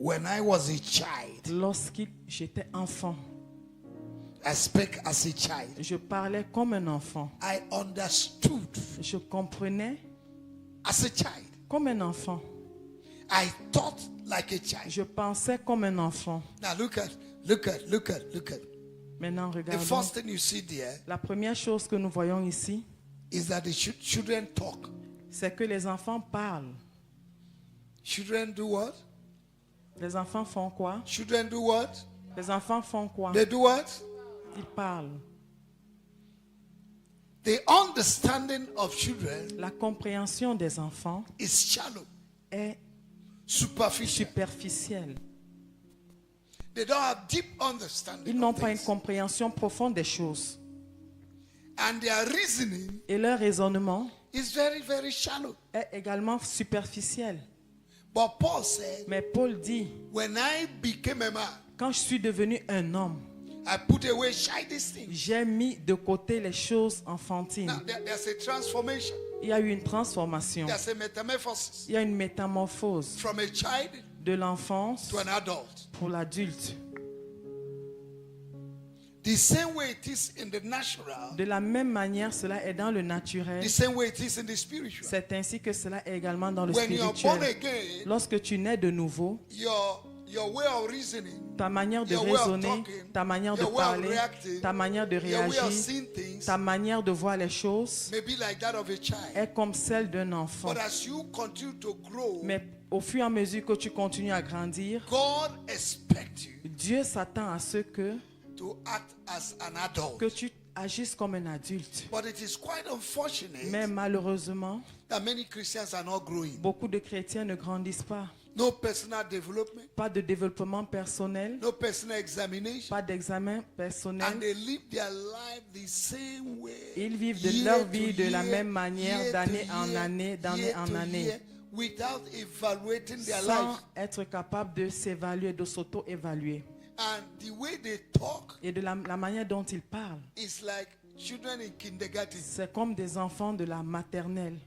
When I was a child, Lorsque j'étais enfant, I spoke as a child. je parlais comme un enfant. I understood Je comprenais as a child. comme un enfant. I thought like a child. Je pensais comme un enfant. Now look at. Maintenant, The regardons. first thing you see there La première chose que nous voyons ici, is that the children talk. c'est que les enfants parlent. Children do what? Les enfants font quoi? Children do what? Les enfants font quoi? They do what? Ils parlent. The understanding of children La compréhension des enfants is shallow, est superficial. superficielle. They don't have deep understanding. Ils n'ont of pas une things. compréhension profonde des choses. And their reasoning Et leur raisonnement is very, very shallow. est également superficiel. But Paul said, Mais Paul dit, when I became a man, quand je suis devenu un homme, I put away childish things. j'ai mis de côté les choses enfantines. Now, there's a transformation. Il y a eu une transformation. There's a metamorphosis Il y a une métamorphose from a child de l'enfance to an adult. pour l'adulte. The same way it is in the natural, De la même manière, cela est dans le naturel. the same way it is in the spiritual. C'est ainsi que cela est également dans le When you're born spirituel. again, Lorsque tu nais de nouveau, your way of reasoning, ta manière de your way of raisonner, talking, ta manière de your way of parler, reacting, ta manière de your way of réagir, seeing things ta manière de voir les choses may be like that of a child. est comme celle d'un enfant. But as you continue to grow, Mais au fur et à mesure que tu continues à grandir, God expects you Dieu s'attend à ce que to act as an adult. tu agisses comme un adulte. But it is quite unfortunate Mais malheureusement, that many Christians are not growing. beaucoup de chrétiens ne grandissent pas. No personal development, Pas de développement personnel, no personal examination, pas d'examen personnel. and they live their life the same way. Ils vivent de year leur to vie de la year, même manière, year d'année to en year, année, d'année year en to année, year, without evaluating their sans life. être capable de s'évaluer, de s'auto-évaluer. And the way they talk Et de la manière dont ils parlent, is like children in kindergarten. c'est comme des enfants de la maternelle.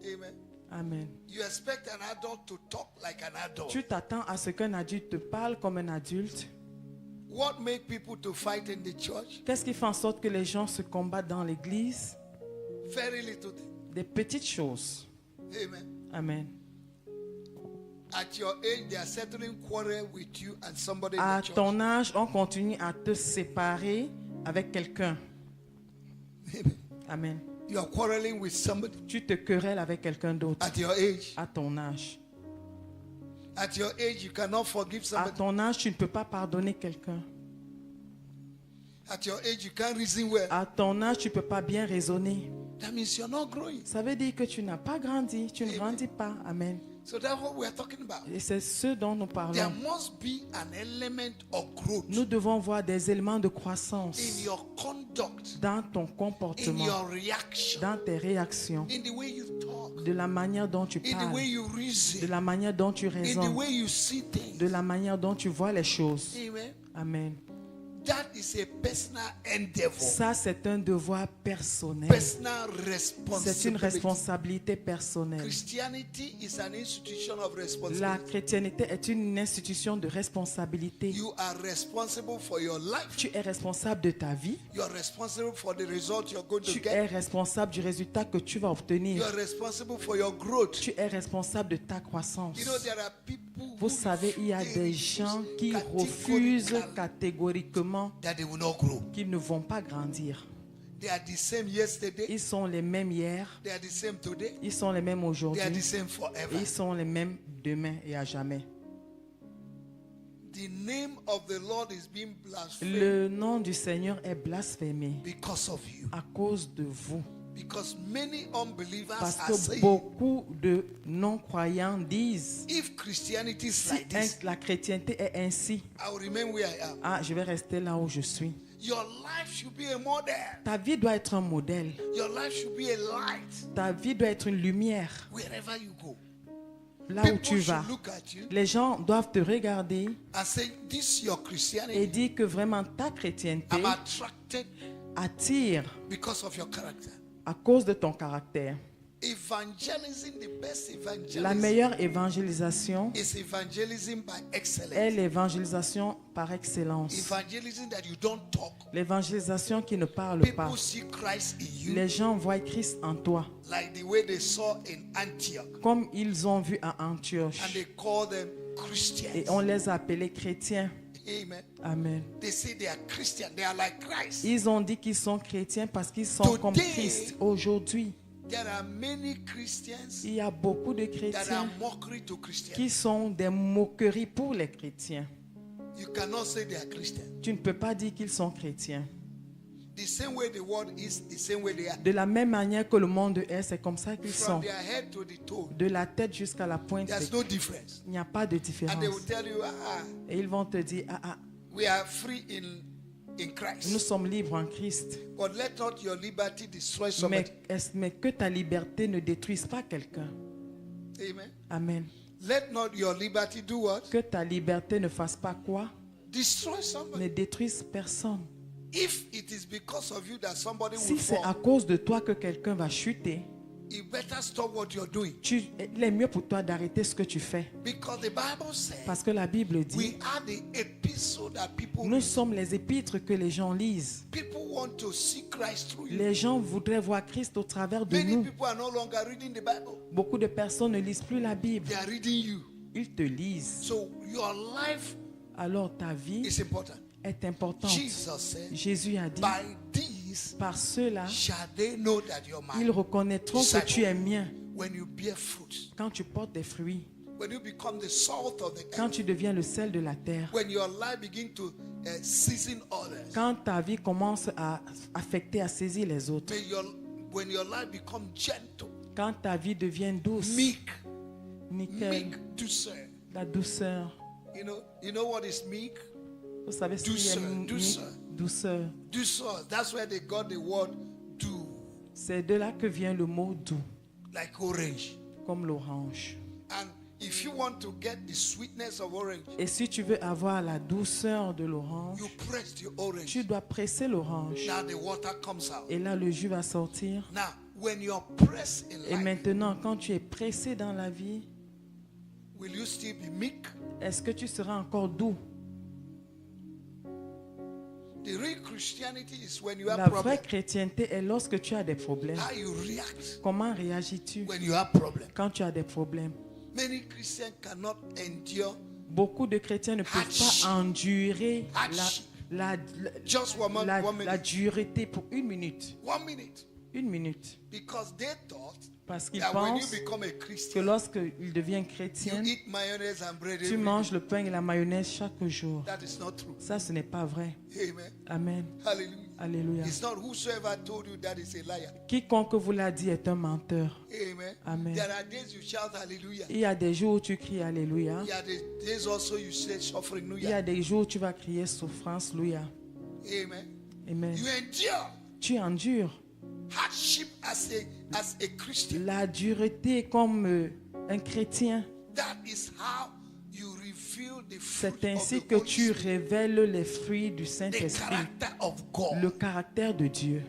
Amen. Amen. You expect an adult to talk like an adult. Tu t'attends à ce qu'un adulte te parle comme un adulte. What make people to fight in the church? Qu'est-ce qui fait en sorte que les gens se combattent dans l'église? Very little thing. Des petites choses. Amen. Amen. At your age, they are settling quarrel with you and somebody in À the church. ton âge, on continue à te séparer avec quelqu'un. Amen. Amen. You are quarreling with somebody Tu te querelles avec quelqu'un d'autre at your age. à ton âge. At your age, you cannot forgive À somebody. ton âge, tu ne peux pas pardonner quelqu'un. At your age, you can't reason well. À ton âge, tu ne peux pas bien raisonner. That means you're not growing. Ça veut dire que tu n'as pas grandi, tu ne grandis pas. Amen. So that's what we are talking about. Et c'est ce dont nous There parlons. must be an element of growth Nous devons voir des éléments de in croissance your conduct, dans ton in comportement, your reaction, dans tes réactions, in the way you talk, de la manière dont tu in the parles, way you de reason, la manière dont tu in the raisonnes, way you see things. de la manière dont tu vois les choses. Amen. Amen. That is a personal endeavor, Ça, c'est un devoir personnel. personal C'est une responsibility. responsabilité personnelle. Christianity is an institution of La responsibility. chrétienté est une institution de responsabilité. You are responsible for your life. Tu es responsable de ta vie. You are responsible for the result you're going to Tu get. es responsable du résultat que tu vas You obtenir. are responsible for your growth. Tu es responsable de ta croissance. You know, there are people Vous who savez, il y a they des refuse gens qui categorically refusent catégoriquement that they will not grow. qu'ils ne vont pas grandir. They are the same yesterday. Ils sont les mêmes hier, They are the same today. ils sont les mêmes They are the aujourd'hui, same et forever. ils sont les mêmes demain et à jamais. The name of the Lord is being blasphemed Le nom du Seigneur est blasphémé because of you. à cause de vous. Because many unbelievers Parce are que saying, beaucoup de non-croyants disent, if Christianity is si like this, la chrétienté est ainsi, I will remain where I am. ah, je vais rester là où je suis. Your life should be a model. Ta vie doit être un modèle. Your life should be a light Ta vie doit être une lumière wherever you go. là où People tu vas. should look at you Les gens doivent te regarder and say, this is your et Christianity. dire que vraiment ta chrétienté I'm attracted attire because of your character. à cause de ton caractère. Evangelism, the best La evangelism meilleure évangélisation is evangelism by est excellence. l'évangélisation par excellence. Evangelism that you don't talk. L'évangélisation qui ne parle pas. People see Christ in you Les gens voient Christ en toi, like the way they saw in Antioch, comme ils ont vu à and Antioche. they call them Et Christians. on les a appelés chrétiens. Amen. Amen. They say they are Christian. They are like Christ. Ils ont dit qu'ils sont chrétiens parce qu'ils sont comme Today, Christ. Aujourd'hui, There are many Christians il y a beaucoup de that are chrétiens mockery to Christians. qui sont des moqueries pour les chrétiens. You cannot say they are Christian. Tu ne peux pas dire qu'ils sont chrétiens. The same way the world is, the same way they are. De la même manière que le monde est, c'est comme ça qu'ils From sont. their head to the toe, De la tête jusqu'à la pointe, there's no difference. il n'y a pas de And they will différence. tell you, Et ils vont te dire, we are free in nous Christ. sommes libres en Christ. But let not your liberty destroy somebody. Mais que ta liberté ne détruise pas quelqu'un. Amen. Amen. Let not your liberty do what? Que ta liberté ne fasse pas quoi? Destroy somebody. Ne détruise personne. If it is because of you that somebody Si will c'est à fall, cause de toi que quelqu'un va chuter, you better stop what you're doing. il est mieux pour toi d'arrêter ce que tu fais. Because the Bible says Parce que la Bible dit, we are the epistle that people nous read. sommes les épîtres que les gens lisent. People want to see Christ through you. Les gens voudraient voir Christ au travers de Many nous. people are no longer reading the Bible. Beaucoup de personnes ne lisent plus la Bible. They are reading you. Ils te lisent. So your life Alors ta vie is important. est importante. Jesus said, Jésus a dit, by these par cela, shall they know that you're ils mine. reconnaîtront que tu es mien When you bear fruit, quand tu portes des fruits, when you become the salt of the quand earth, tu deviens le sel de la terre, when your life begin to season others, quand ta vie commence à affecter, à saisir les autres, when your life become gentle, quand ta vie devient douce, meek, nickel, meek, douceur. la douceur. You know what is meek? Vous savez ce qui est Douceur. douceur. Douceur. That's where they got the word do, C'est de là que vient le mot doux, like orange. comme l'orange. And if you want to get the sweetness of orange, Et si tu veux avoir la douceur de l'orange, you press the orange. tu dois presser l'orange. Now the water comes out. Et là, le jus va sortir. Now, when you're pressed in Et life, maintenant, quand tu es pressé dans la vie, will you still be meek? est-ce que tu seras encore doux? The real Christianity is when you have La vraie problems. chrétienté est lorsque tu as des problèmes. How you react Comment réagis-tu when you have problems. quand tu as des problèmes? Many Christians cannot endure Beaucoup de chrétiens ne peuvent Hardship. pas endurer Hardship. la just one minute. dureté pour une minute. 1 minute. Une minute. Because they thought Parce qu'ils that when you pensent become a que Christian, lorsqu'ils deviennent you chrétiens, eat mayonnaise and bread tu every manges day. le pain et la mayonnaise chaque jour. That is not true. Ça, ce n'est pas vrai. Amen. Amen. Hallelujah. Alléluia. It's not whosoever told you that is a liar. Quiconque vous l'a dit est un menteur. Amen. Amen. There are days you shout hallelujah. Il y a des jours où tu cries Alléluia. There are days also you say suffering. Il y a des jours où tu vas crier souffrance, Louia. Amen. Amen. You endure Tu endures hardship as a Christian. la dureté comme un chrétien. That is how you reveal the fruit C'est of ainsi the que Holy tu Spirit, révèles les fruits du the Saint-Esprit, character of God. le caractère de Dieu.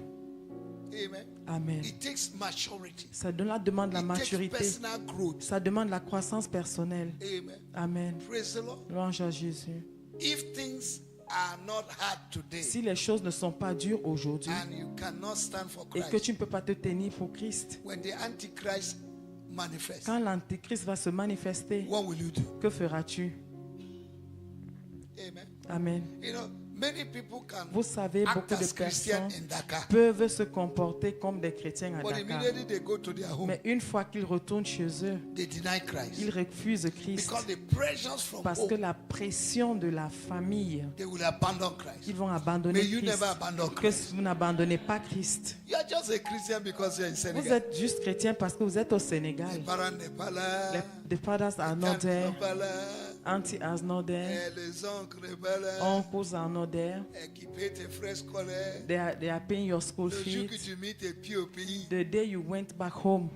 Amen. Amen. It takes maturity. Ça demande la It takes maturité. personal growth. Ça demande la croissance personnelle. Amen. Amen. Praise the Lord. Louange à Jésus. If things are not hard today Si les choses ne sont pas dures aujourd'hui and you cannot stand for et que Christ, tu ne peux pas te tenir pour Christ, when the Antichrist manifests, quand l'Antéchrist va se manifester, what will you do? que feras-tu? Amen. Amen. You know, many people can Vous savez, act beaucoup de as Christians personnes in Dakar, peuvent se comporter comme des chrétiens à but Dakar. immediately they go to their home, Mais une fois qu'ils retournent chez eux, they deny Christ. ils refusent Christ. Because the pressures from Parce que home, la pression de la famille, they will abandon Christ. ils vont abandonner May you Christ. never abandon Que Christ. vous n'abandonnez pas Christ. You are just a Christian because you are in Vous Senegal. êtes juste chrétien parce que vous êtes au Les Sénégal. parents n'est pas là. The fathers are Les not tantes there. sont pas là. Auntie is not there. Les oncles n'est pas là. Uncles are not there. Qui paye tes frais scolaires. They are paying your school Le jour que fees. tu mets tes pieds au pays, The day you went back home,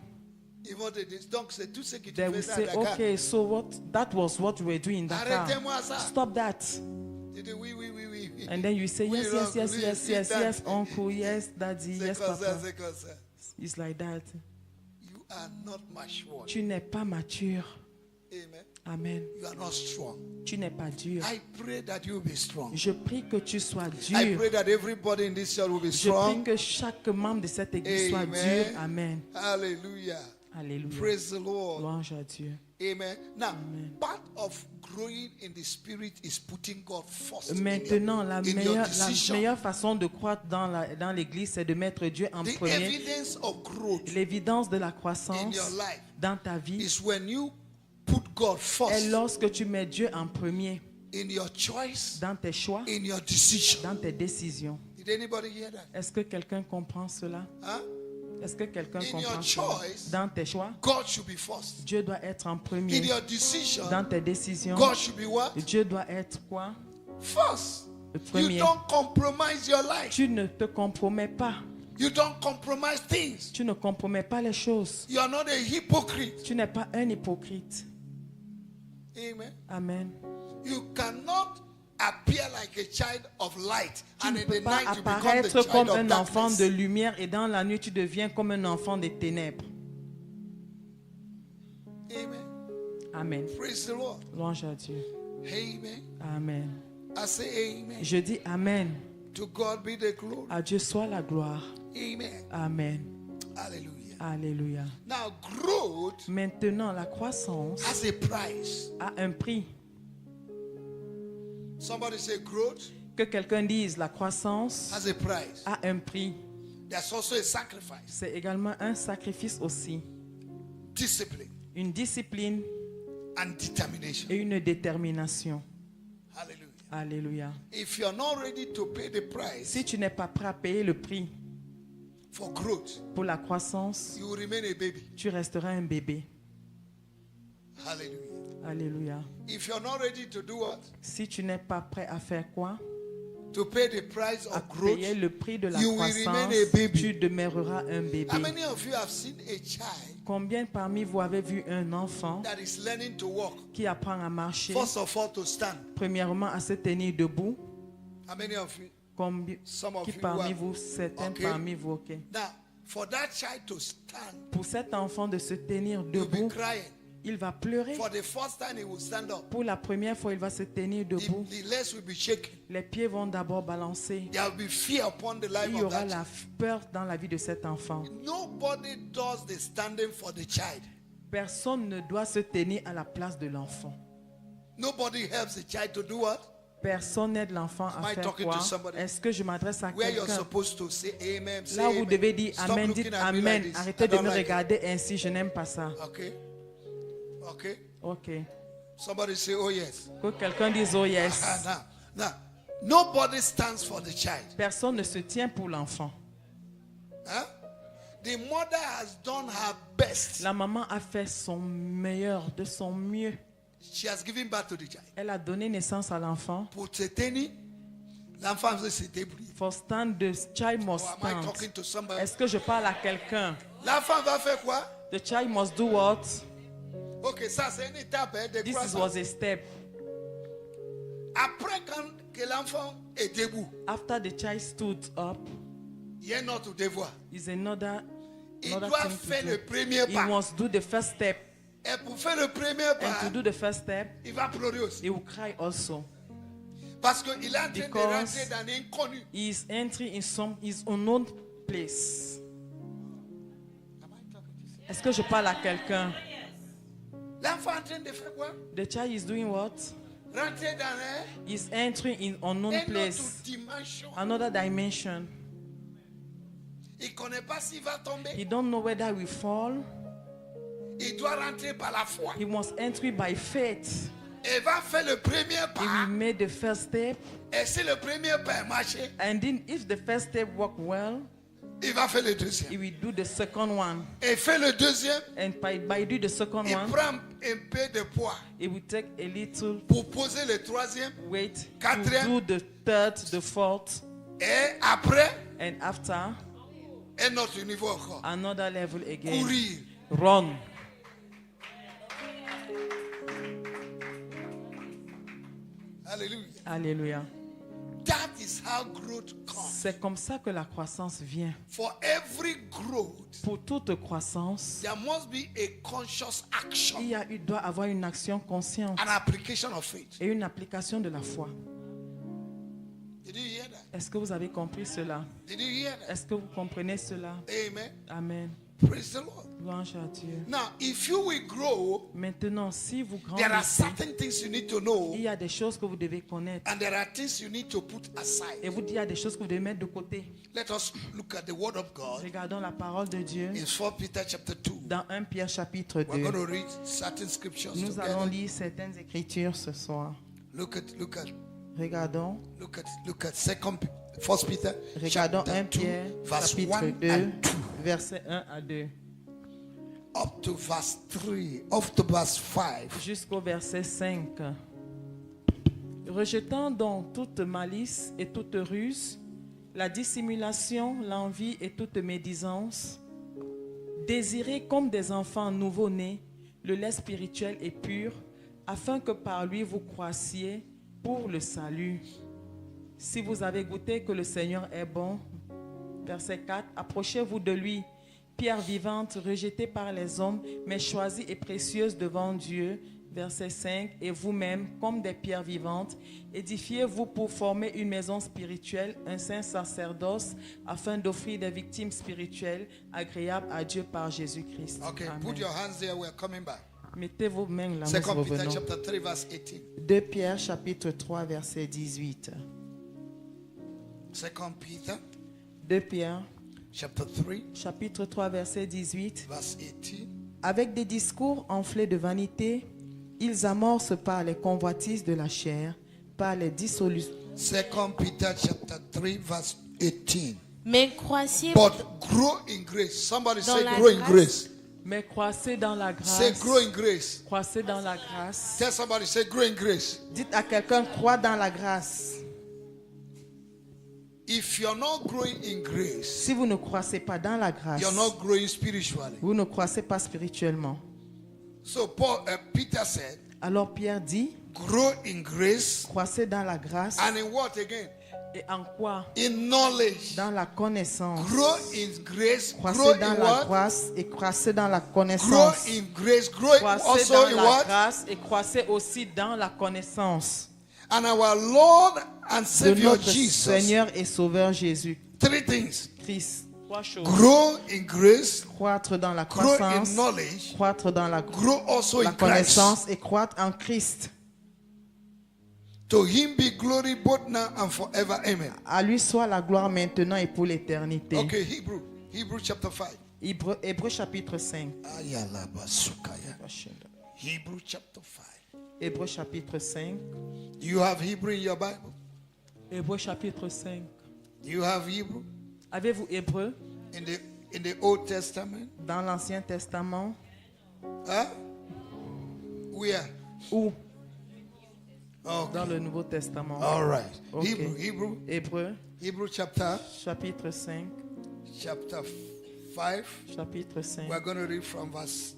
ils vont te dire. Donc c'est tout ce que tu they will faisais à say, Dakar. okay, so what? That was what we were doing in Dakar. Arrêtez-moi ça. Stop that. Tu dis oui, oui, oui, oui. oui. And then you say, Oui, yes, yes, uncle, yes, oui, yes, oui, yes, tante. yes, uncle, yes, daddy, C'est yes, comme ça, papa. c'est comme ça. It's like that. You are not mature. Tu n'es pas mature. Amen. Amen. You are not strong. Tu n'es pas dur. I pray that you will be strong. Je prie que tu sois I dur. pray that everybody in this church will be Je prie strong. que chaque membre de cette église soit Amen. dur. Amen. Hallelujah. Alléluia. Praise the Lord. Louange à Dieu. Amen. Now, part of growing in the spirit is putting God first Maintenant, in la your meilleure decision. façon de croître dans l'église, c'est de mettre Dieu en The premier. evidence of growth L'évidence de la in croissance your life dans ta vie is when you put God est first lorsque tu mets Dieu en premier in your choice, dans tes choix, in your decision. dans tes décisions. Did anybody hear that? Est-ce que quelqu'un comprend cela? Huh? Est-ce que quelqu'un In comprend your cela? choice, Dans tes choix, God should be first. Dieu doit être en In premier. your decision, Dans tes décisions, God should be what? Dieu doit être quoi? First. Le You premier. don't compromise your life. Tu ne te compromets pas. You don't compromise things. Tu ne compromets pas les choses. You are not a hypocrite. Tu n'es pas un hypocrite. Amen. Amen. You cannot appear like a child of light Tu and ne in peux the pas night you become the apparaître child comme of un enfant darkness. de lumière et dans la nuit tu deviens comme un enfant des ténèbres. Amen. Amen. Praise the Lord. Louange à Dieu. Amen. Amen. I say amen. Je dis Amen. To God be the glory. À Dieu soit la gloire. Amen. Amen. Hallelujah. Alléluia. Now growth Maintenant, la croissance has a price. a un prix. Somebody say growth Que quelqu'un dise la croissance has a price. a un prix. There's also a sacrifice. C'est également un sacrifice aussi. Discipline Une discipline and determination. et une détermination. Hallelujah. Alléluia. If you're not ready to pay the price Si tu n'es pas prêt à payer le prix for growth, pour la croissance, you will remain a baby. tu resteras un bébé. Hallelujah. Alléluia. If you're not ready to do what? Si tu n'es pas prêt à faire quoi? To pay the price À of growth, payer le prix de la you will croissance, remain a baby. tu demeureras un How bébé. many of you have seen a child Combien parmi vous avez vu un enfant that is learning to walk? qui apprend à marcher, First of all, to stand. premièrement à se tenir debout? How many of you? Some of Qui you parmi have- vous, certains Okay. parmi vous, ok. Now, for that child to stand, Pour cet enfant de se tenir you'll be debout, crying. il va pleurer. For the first time, he will stand up. Pour la première fois, il va se tenir The, debout. the legs will be shaking. Les pieds vont d'abord balancer. There will be fear upon the life Il y of aura that la child. peur dans la vie de cet enfant. Nobody does the standing for the child. Personne ne doit se tenir à la place de l'enfant. Nobody helps the child to do what? Personne n'aide l'enfant Am à I faire talking quoi? to somebody? Est-ce que je m'adresse à Where you're quelqu'un? supposed to say amen. Say Là où vous amen. devez dire Stop Amen, looking dites at me Amen. like this. Arrêtez I de don't me like it. regarder ainsi, je n'aime pas ça. Okay. Okay. Ok. Somebody say, oh yes. Que quelqu'un dise oh yes. Now, nobody stands for the child. Personne ne se tient pour l'enfant. Huh? The mother has done her best. La maman a fait son meilleur, de son mieux. She has given birth to the child. Elle a donné naissance à l'enfant. Pour se tenir, l'enfant s'est débrouillé. For stand, the child must Or am I stand. talking to somebody? Est-ce que je parle à quelqu'un? L'enfant va faire quoi? The child must do what? Ok, ça c'est une étape de This croissance. was a step. Après quand que l'enfant est debout, After the child stood up, il y a un autre devoir. is another Il another doit thing faire to le do. premier He pas. must do the first step. Et pour faire le premier And pas, to do the first step, il va pleurer aussi. he will cry also. Parce qu'il est en train de Because rentrer dans l'inconnu. He is entering in his unknown place. Est-ce que je parle à quelqu'un? L'enfant est en train de faire quoi? The child is doing what? Rentrer dans un He's entering in unknown une autre place, dimension. another dimension. Il ne connaît pas s'il va tomber. He don't know whether he will fall. Il doit rentrer par la foi. He must enter by faith. Il va faire le premier He pas. will make the first step, Et si le premier pas marche, and then if the first step work well, il va faire le he deuxième. will do the second one. Et fait le deuxième, And by doing the second il one, prend un peu de poids he will take a little pour poser le troisième. weight to Quatrième. do the third, the fourth, Et après, and after un autre niveau encore. another level again. Courir. Run. Alléluia. Alléluia. That is how growth comes. C'est comme ça que la croissance vient. For every growth, Pour toute croissance, there must be a conscious action, il doit avoir une action consciente an application of faith. et une application de la foi. Did you hear that? Est-ce que vous avez compris cela? Did you hear that? Est-ce que vous comprenez cela? Amen. Amen. Praise the Lord. Louange à Dieu. Now, if you will grow, Maintenant, si vous there are grandissez, certain things you need to know, il y a des choses que vous devez connaître. and there are things you need to put Et aside. vous dites, il y a des choses que vous devez mettre de côté. Let us look at the word of God Regardons la parole de Dieu in 4 Peter chapter 2. dans 1 Pierre chapitre We're 2. going to read certain scriptures Nous allons together. lire certaines écritures ce soir. Look at Regardons 1 Peter Regardons 1 chapter 2, Pierre verse chapitre 1 2, and 2, versets 1 à 2, up to verse 3, up to verse 5. jusqu'au verset 5. Rejetant donc toute malice et toute ruse, la dissimulation, l'envie et toute médisance, désirez comme des enfants nouveau-nés le lait spirituel et pur, afin que par lui vous croissiez pour le salut. Si vous avez goûté que le Seigneur est bon, verset 4, approchez-vous de lui, pierre vivante rejetée par les hommes, mais choisie et précieuse devant Dieu, verset 5, et vous-même, comme des pierres vivantes, édifiez-vous pour former une maison spirituelle, un saint sacerdoce, afin d'offrir des victimes spirituelles agréables à Dieu par Jésus-Christ. Okay, Amen. put your hands there. We're coming back. Mettez vos mains là, 2 nous Peter revenons. chapter 3, verse 18. 2 Pierre chapitre 3 verset 18. 2 Peter 2 Pierre chapter 3, chapitre 3 verset 18. verse 18. Avec des discours enflés de vanité, ils amorcent par les convoitises de la chair, par les dissolutions. 2 Peter chapter 3, verse 18. Mais croissez But grow in grace. Somebody Dans say la grow in grâce. grace. Mais croissez dans la Say grâce. grow in grace. Croissez dans la grâce. Tell somebody, say grow in grace. Dites à quelqu'un, crois dans la grâce. If you're not growing in grace, Si vous ne croissez pas dans la grâce, you're not growing spiritually. vous ne croissez pas spirituellement. So Peter said, Alors Pierre dit, grow in grace. croissez dans la grâce. And in what again? Et en quoi? In knowledge. Dans la connaissance. Grow in grace. Grow Croissez dans in la what? grâce et croissez dans la Grow connaissance. in grace. Grow Croissez also dans in la what? grâce et croissez aussi dans la connaissance And our Lord and de Savior notre Jesus. Seigneur et Sauveur Jésus Three things. Christ. Trois choses. Grow in grace. Croître dans la Grow in croissance, knowledge. croître dans la Grow also in Christ. connaissance et croître en Christ. To him be glory both now and forever. Amen. À lui soit la gloire maintenant et pour l'éternité. Okay, Hebrew chapter 5. Hébreux chapitre 5. Ayalabasukaya. Hebrew chapter 5. Hébreux chapitre 5. Do you have Hebrew in your Bible? Hébreux chapitre 5. Do you have Hebrew Avez-vous Hébreux in the Old Testament? dans l'Ancien Testament Huh? Where? ou Okay. dans le Nouveau Testament? All right. Okay. Hebrew Hébreux chapitre 5. chapter 5. Chapitre 5. We're going to read from verse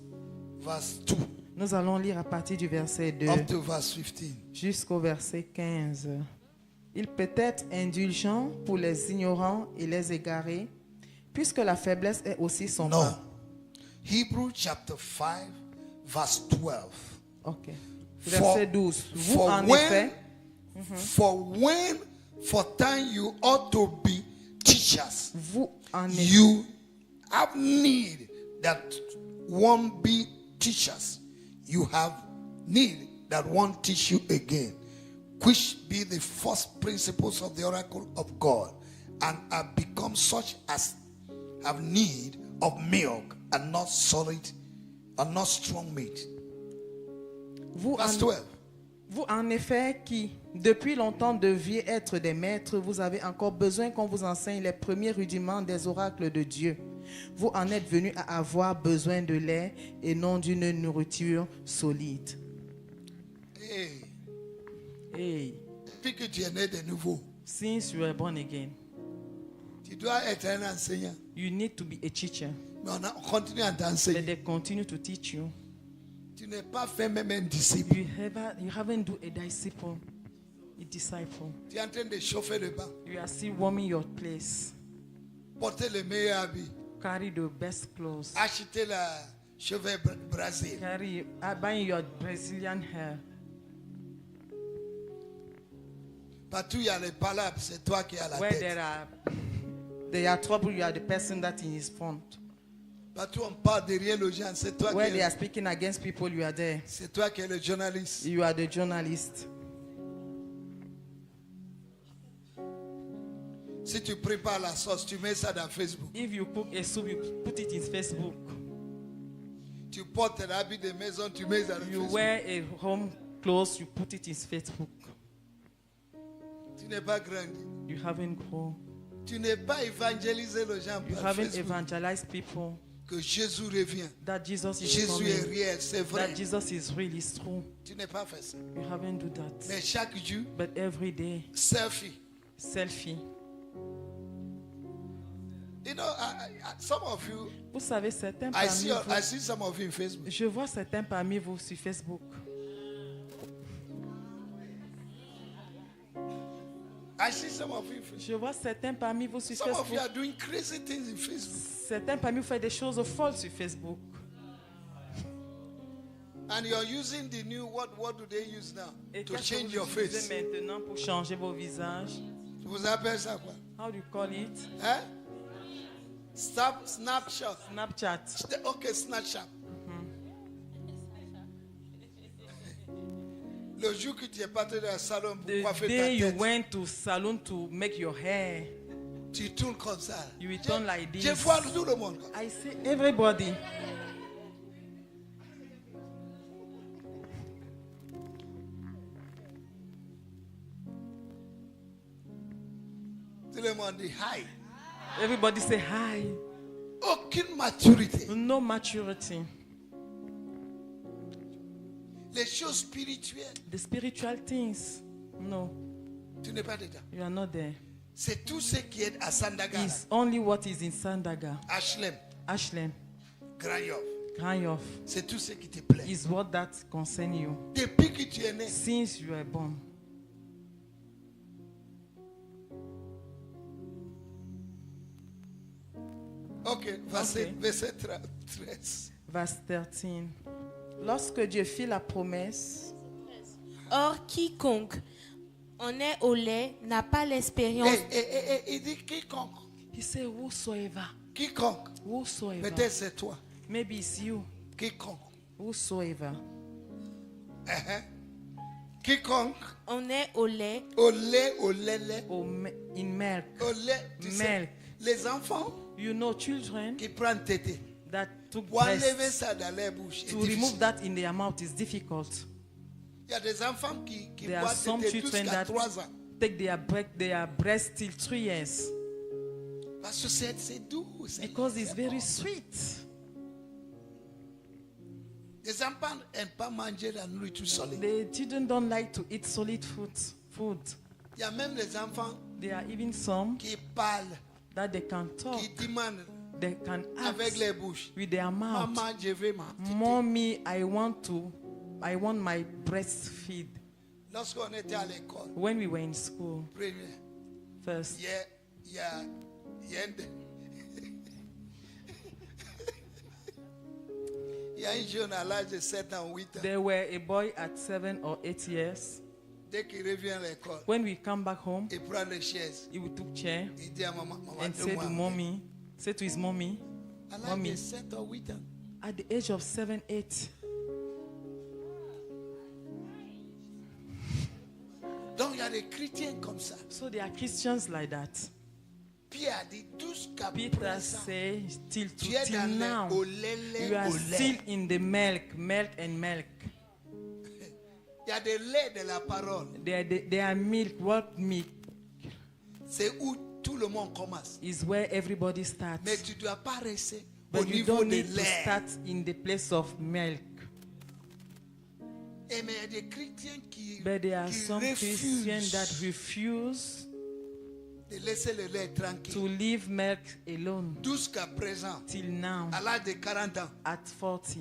2 Nous allons lire à partir du verset 2 up to verse 15. jusqu'au verset 15. Il peut être indulgent pour les ignorants et les égarés, puisque la faiblesse est aussi son No. pas. Hebrew chapter 5 verse 12. Ok. For- Verset 12. Vous, for en when- effet, For time you ought to be teachers. vous en effet, You have need that one be teachers. You have need that one teach you again, which be the first principles of the oracle of God, and have become such as have need of milk and not solid and not strong meat. vous Verse en, 12. vous en effet qui, depuis longtemps deviez être des maîtres, vous avez encore besoin qu'on vous enseigne les premiers rudiments des oracles de Dieu. Vous en êtes venus à avoir besoin de lait et non d'une nourriture solide. Hey, Hey, puis que tu es né de nouveau, since you are born again, tu dois être un enseignant. you need to be a teacher. Mais on continue à But t'enseigner. they continue to teach you. Tu n'es pas fait même un disciple. You haven't do a disciple. a disciple. Tu es en train de chauffer le banc. You are still warming your place. Porter le meilleur habit. Carry the best clothes. Acheter la cheveux brasés. Carry, buying your Brazilian hair. Partout il y a les palabres, c'est toi qui as la Where tête. there are trouble, you are the person that in his front. Partout on parle derrière les gens, c'est toi Where qui they are es, speaking against people, you are there. c'est toi qui es le journaliste. You are the journalist. Si tu prépares la sauce, tu mets ça dans Facebook. If you cook a soup, you put it in Facebook. Tu portes l'habit de maison, tu mets ça dans You Facebook. wear a home clothes, you put it in Facebook. Tu n'es pas grandi. You haven't grown. Tu n'es pas évangélisé les gens You par haven't Facebook. evangelized people Que Jésus revient. that Jesus is Jésus est coming. réel, c'est vrai. That Jesus is really true. Tu n'es pas fait ça. You haven't do that. Mais chaque jour, But every day, selfie. selfie. You know, some of you, Vous savez, certains I parmi vous, see some of you in Facebook. je vois certains parmi vous sur Facebook. I see some of you in Facebook. Je vois certains parmi vous sur Some of you Facebook. are doing crazy things in Facebook. Certains parmi vous font des choses folles sur Facebook. And you're using the new, what do they use now? Et To qu'est-ce que change vous your utilisez face. maintenant pour changer vos visages? Vous appelez ça quoi? How do you call it? Hein? Snapchat. Snapchat. Ok, Snapchat. Le jour que tu es parti dans le salon pour The coiffer day ta you tête, went to salon to make your hair, tu tournes comme ça. you will turn like Je this. vois tout le monde. I see everybody. Tout le monde dit hi. Everybody say hi. Aucune maturité. No maturity. Les choses spirituelles, The spiritual things, no, tu n'es pas dedans. you are not there. C'est tout ce qui est à Sandaga, It's only what is in Sandaga, Ashlem, Ashland, Grand Yoff. Grand C'est tout ce qui te plaît. is what that concern you. Depuis que tu es né, Since you were born. ok, verset 13. Verse 13. Lorsque Dieu fit la promesse, Or, quiconque en est au lait n'a pas l'expérience. Il dit quiconque. he said, whosoever, Quiconque. whosoever, Peut-être c'est toi. maybe it's you, Quiconque. whosoever, Quiconque. En est au lait. Au lait, in milk. au lait. Tu sais, Milk. les enfants You know, children qui prennent tété. that took Pour enlever breast, ça dans leur bouche. to remove that in their mouth is difficult. Il y a des enfants qui There are boivent some tété children jusqu'à that 3 ans. take their breast till 3 years Parce que c'est doux. because it's c'est very bon. sweet. Les enfants n'aiment pas manger la nourriture solide. The children don't like to eat solid food. Il y a même les enfants There are even some qui parlent, that they can talk, qui demandent they can avec ask les bouches. with their mouth, Maman, je veux ma tétée. Mommy, I want my breastfeed. Lorsqu'on était à l'école, When we were in school, premier, first, il y a il y a un jeune à l'âge de 7 ans, 8 ans. there were a boy at 7 or 8 years. Dès qu'il revient à l'école, When we come back home, il prend les chaises. he would took chair Il dit à maman, maman, and say to his mommy, à l'âge mommy, de 7 ou 8 ans. at the age of 7, 8. Donc il y a des chrétiens comme ça. So there are Christians like that. Pierre a dit, jusqu'à Peter présent, says, till tu es now, dans le lait, you are au still lait. in the milk and milk. Il y a des laits de la parole. They are milk. What milk C'est où tout le monde commence. is where everybody starts. Mais tu ne dois pas rester au But you niveau don't de need to lait. start in the place of milk. Et mais il y a des chrétiens qui But there are some Christians refusent that refuse de laisser le lait tranquille. to leave milk alone Jusqu'à présent, till now. à l'âge de 40 ans, At 40,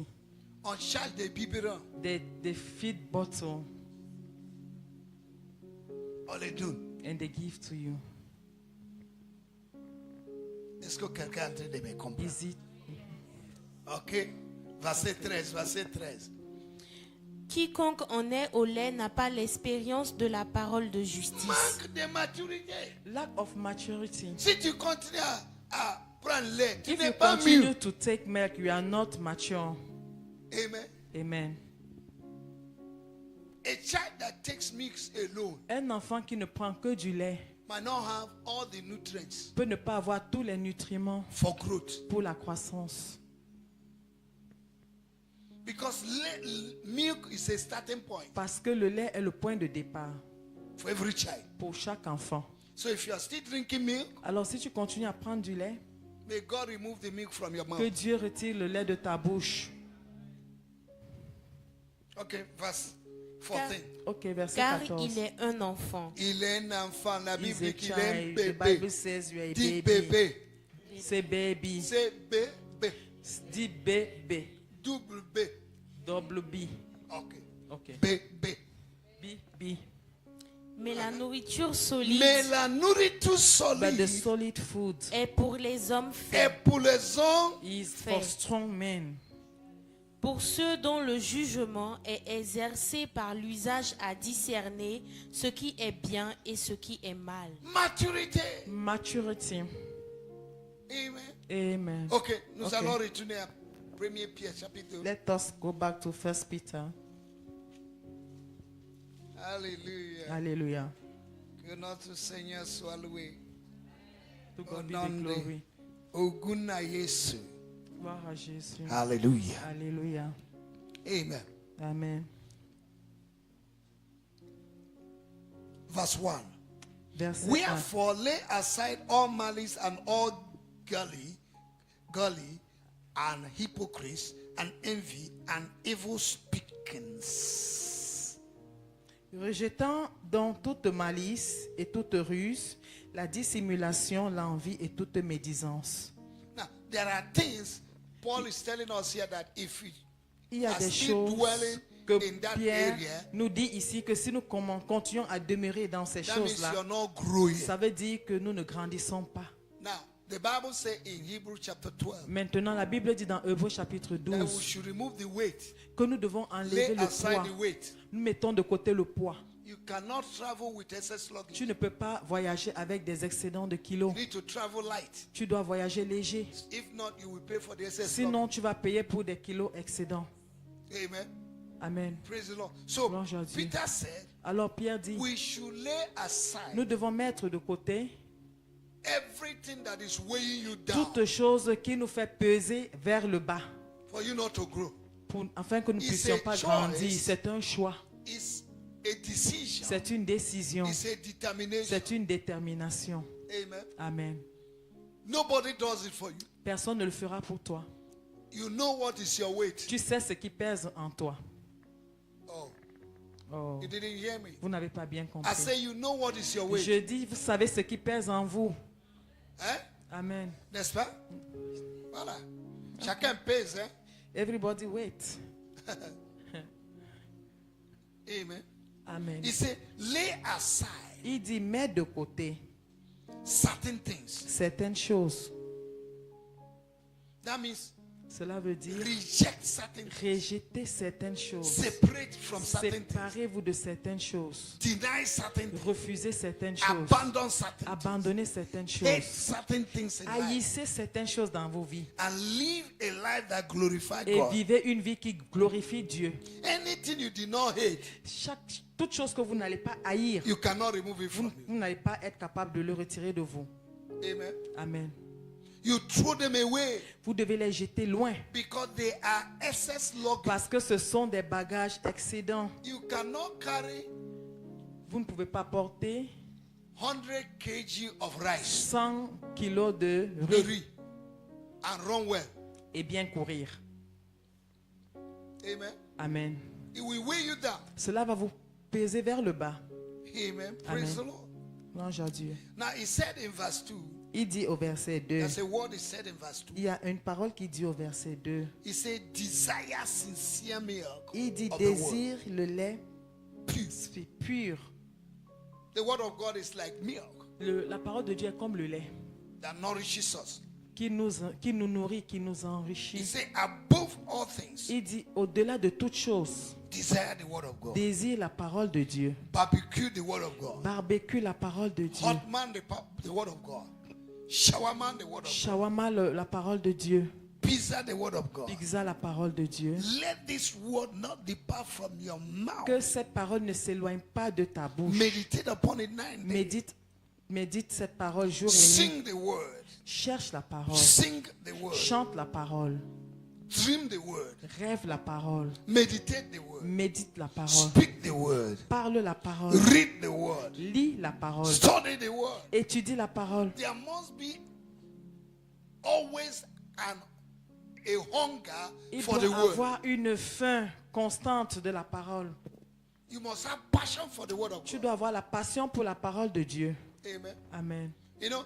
on charge des biberons. they feed bottle. On les donne. and they give to you. Est-ce que quelqu'un est en train de me comprendre? Is it? Ok. Verset 13, verset 13. Quiconque en est au lait n'a pas l'expérience de la parole de justice. Manque de maturité. Lack of maturity. Si tu continues à prendre lait, tu If n'es you pas continue mûr. to take milk, you are not mature. Amen. Amen. A child that takes milk alone Un enfant qui ne prend que du lait might not have all the nutrients peut ne pas avoir tous les nutriments for growth. pour la croissance. Because milk is a starting point Parce que le lait est le point de départ for every child. pour chaque enfant. So if you are still drinking milk, Alors si tu continues à prendre du lait, may God remove the milk from your que mouth. Dieu retire le lait de ta bouche. Okay, verse Car, 14. Ok, verset car 14. il est un enfant. Il est un enfant. La Bible He's a dit qu'il est un child. The bébé. Bible says you are a Dis baby. bébé. C'est baby. C'est bébé. Dis bébé. Double B. Double B. Ok. Ok. Bébé. B. Mais la nourriture solide Mais la nourriture But the solide solid food est pour les hommes est faibles, pour les hommes. is for strong men. pour ceux dont le jugement est exercé par l'usage à discerner ce qui est bien et ce qui est mal. Maturité. Maturity. Amen. Amen. Ok, nous Ok. allons retourner à 1 Pierre chapitre 2. Let us go back to 1 Peter. Alléluia. Hallelujah. Que notre Seigneur soit loué. To Au God be nom the de glory. Oguna Yesu. Gloire à Jésus. Alléluia. Alléluia. Amen. Amen. Verse 1. Verset 1. Wherefore lay aside all malice and all gully and hypocrisy and envy and evil speakings. Rejetant donc toute malice et toute ruse, la dissimulation, l'envie et toute médisance. Now, there are things Paul is telling us here that if we Il y a are des still choses dwelling que in that Pierre area, nous dit ici que si nous continuons à demeurer dans ces that means choses-là, you're not growing. ça veut dire que nous ne grandissons pas. Now, the Bible says in Hebrews chapter 12 Maintenant, la Bible dit dans Hébreux chapitre that we 12 should remove the weight, que nous devons enlever lay le aside poids. the weight. Nous mettons de côté le poids. You cannot travel with excess luggage. Tu ne peux pas voyager avec des excédents de You kilos. need to travel light. Tu dois voyager léger. If not, you will pay for the excess Sinon, tu vas payer pour des kilos excédents. luggage. Amen. Amen. Praise the Lord. So Gloire à Dieu. Peter said, Alors Pierre dit, we should lay aside nous devons mettre de côté everything that is weighing you down toute chose qui nous fait peser vers le bas, for you not to grow. afin que nous ne It's puissions a pas choice. grandir. C'est un choix. It's a decision. C'est une décision. It's a determination. C'est une détermination. Amen. Amen. Nobody does it for you. Personne ne le fera pour toi. You know what is your weight. Tu sais ce qui pèse en toi. Oh, Oh, you didn't hear me. vous n'avez pas bien I compris. say you know what is your weight. Je dis, vous savez ce qui pèse en vous. Hein? Amen. N'est-ce pas? Voilà. Chacun pèse. Hein? Everybody wait. Amen. Amen. He said, lay aside Il dit, mets de côté certain things. certaines choses. That means Cela veut dire reject certain things. rejeter certaines choses. Separate from certain things. Séparez-vous de certaines choses. Deny certain things. Refusez certaines choses. Abandon certain things. Abandonnez certaines Hate choses. certain things in life. Haïssez certaines choses dans vos vies. And live a life that glorifies Et God. vivez une vie qui glorifie Dieu. Anything you did not hate, Toute chose que vous n'allez pas haïr, you cannot remove it from you. vous n'allez pas être capable de le retirer de vous. Amen. Amen. You throw them away Vous devez les jeter loin because they are excess luggage. parce que ce sont des bagages excédents. You cannot carry Vous ne pouvez pas porter 100 kg of rice, 100 kilos de the riz riz, and run well. et bien courir. Amen. Amen. It will weigh you down. Cela va vous peser vers le bas. Amen. Praise Amen. the Lord. Louange à Dieu. Now he said in verse 2, Il dit au verset 2. there's a word he said in verse 2. Il y a une parole qui dit au verset 2. He said, desire sincere milk Il dit of the word. désire le lait Pure. pur. The word of God is like milk La parole de Dieu est comme le lait that nourishes us. qui nous nourrit, qui nous He enrichit. said, above all things, Il dit, au-delà de toute chose, desire the word of God. désire la parole de Dieu. Barbecue the word of God. Barbecue la parole de Dieu. Hot man the word of God. Shower man the word of God. Shawarma, la parole de Dieu. Pizza the word of God. Pizza, la parole de Dieu. Let this word not depart from your mouth. Que cette parole ne s'éloigne pas de ta bouche. Meditate upon it 9 days. Médite cette parole jour et nuit. Sing the word. Cherche la parole. Sing the word. Chante la parole. Dream the word. Rêve la parole. Meditate the word. Médite la parole. Speak the word. Parle la parole. Read the word. Lis la parole. Study the word. Étudie la parole. There must be always a hunger Il for the doit word. avoir une faim constante de la parole. You must have passion for the word of Tu God. dois avoir la passion pour la parole de Dieu. Amen. Amen. You know,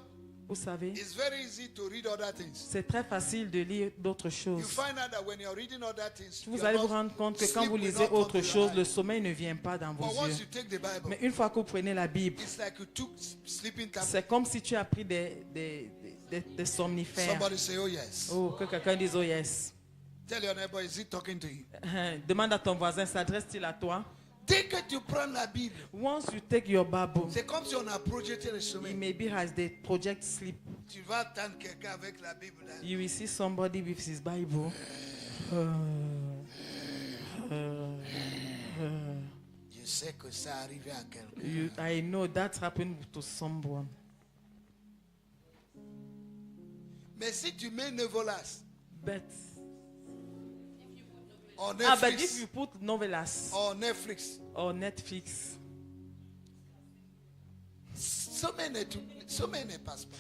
Vous savez, it's very easy to read other things. c'est très facile de lire d'autres You choses. find out that when you're reading other things, Vous you're allez not- vous rendre compte que quand sleep vous will lisez not come autre to your chose, le eyes. sommeil ne vient pas dans vos But once yeux. you take the Bible, Mais une fois que vous prenez la Bible, it's like you took sleeping tablets. c'est comme si tu as pris des somnifères. Somebody say, oh yes. Oh, que quelqu'un dise oh yes. Tell your neighbor, is he talking to you? Demande à ton voisin, s'adresse-t-il à toi? Dès que tu prends la Bible, Once you take your Bible, c'est comme si on a projeté le he sommeil. maybe has the project sleep. Tu vas attendre quelqu'un avec la Bible. Là. You will see somebody with his Bible. Je sais que ça arrivait à quelqu'un. I know that happened to someone. Mais si tu mets Nevolas But, en but Netflix, if you put novelas en Netflix, or Netflix, sommeil ne passe pas.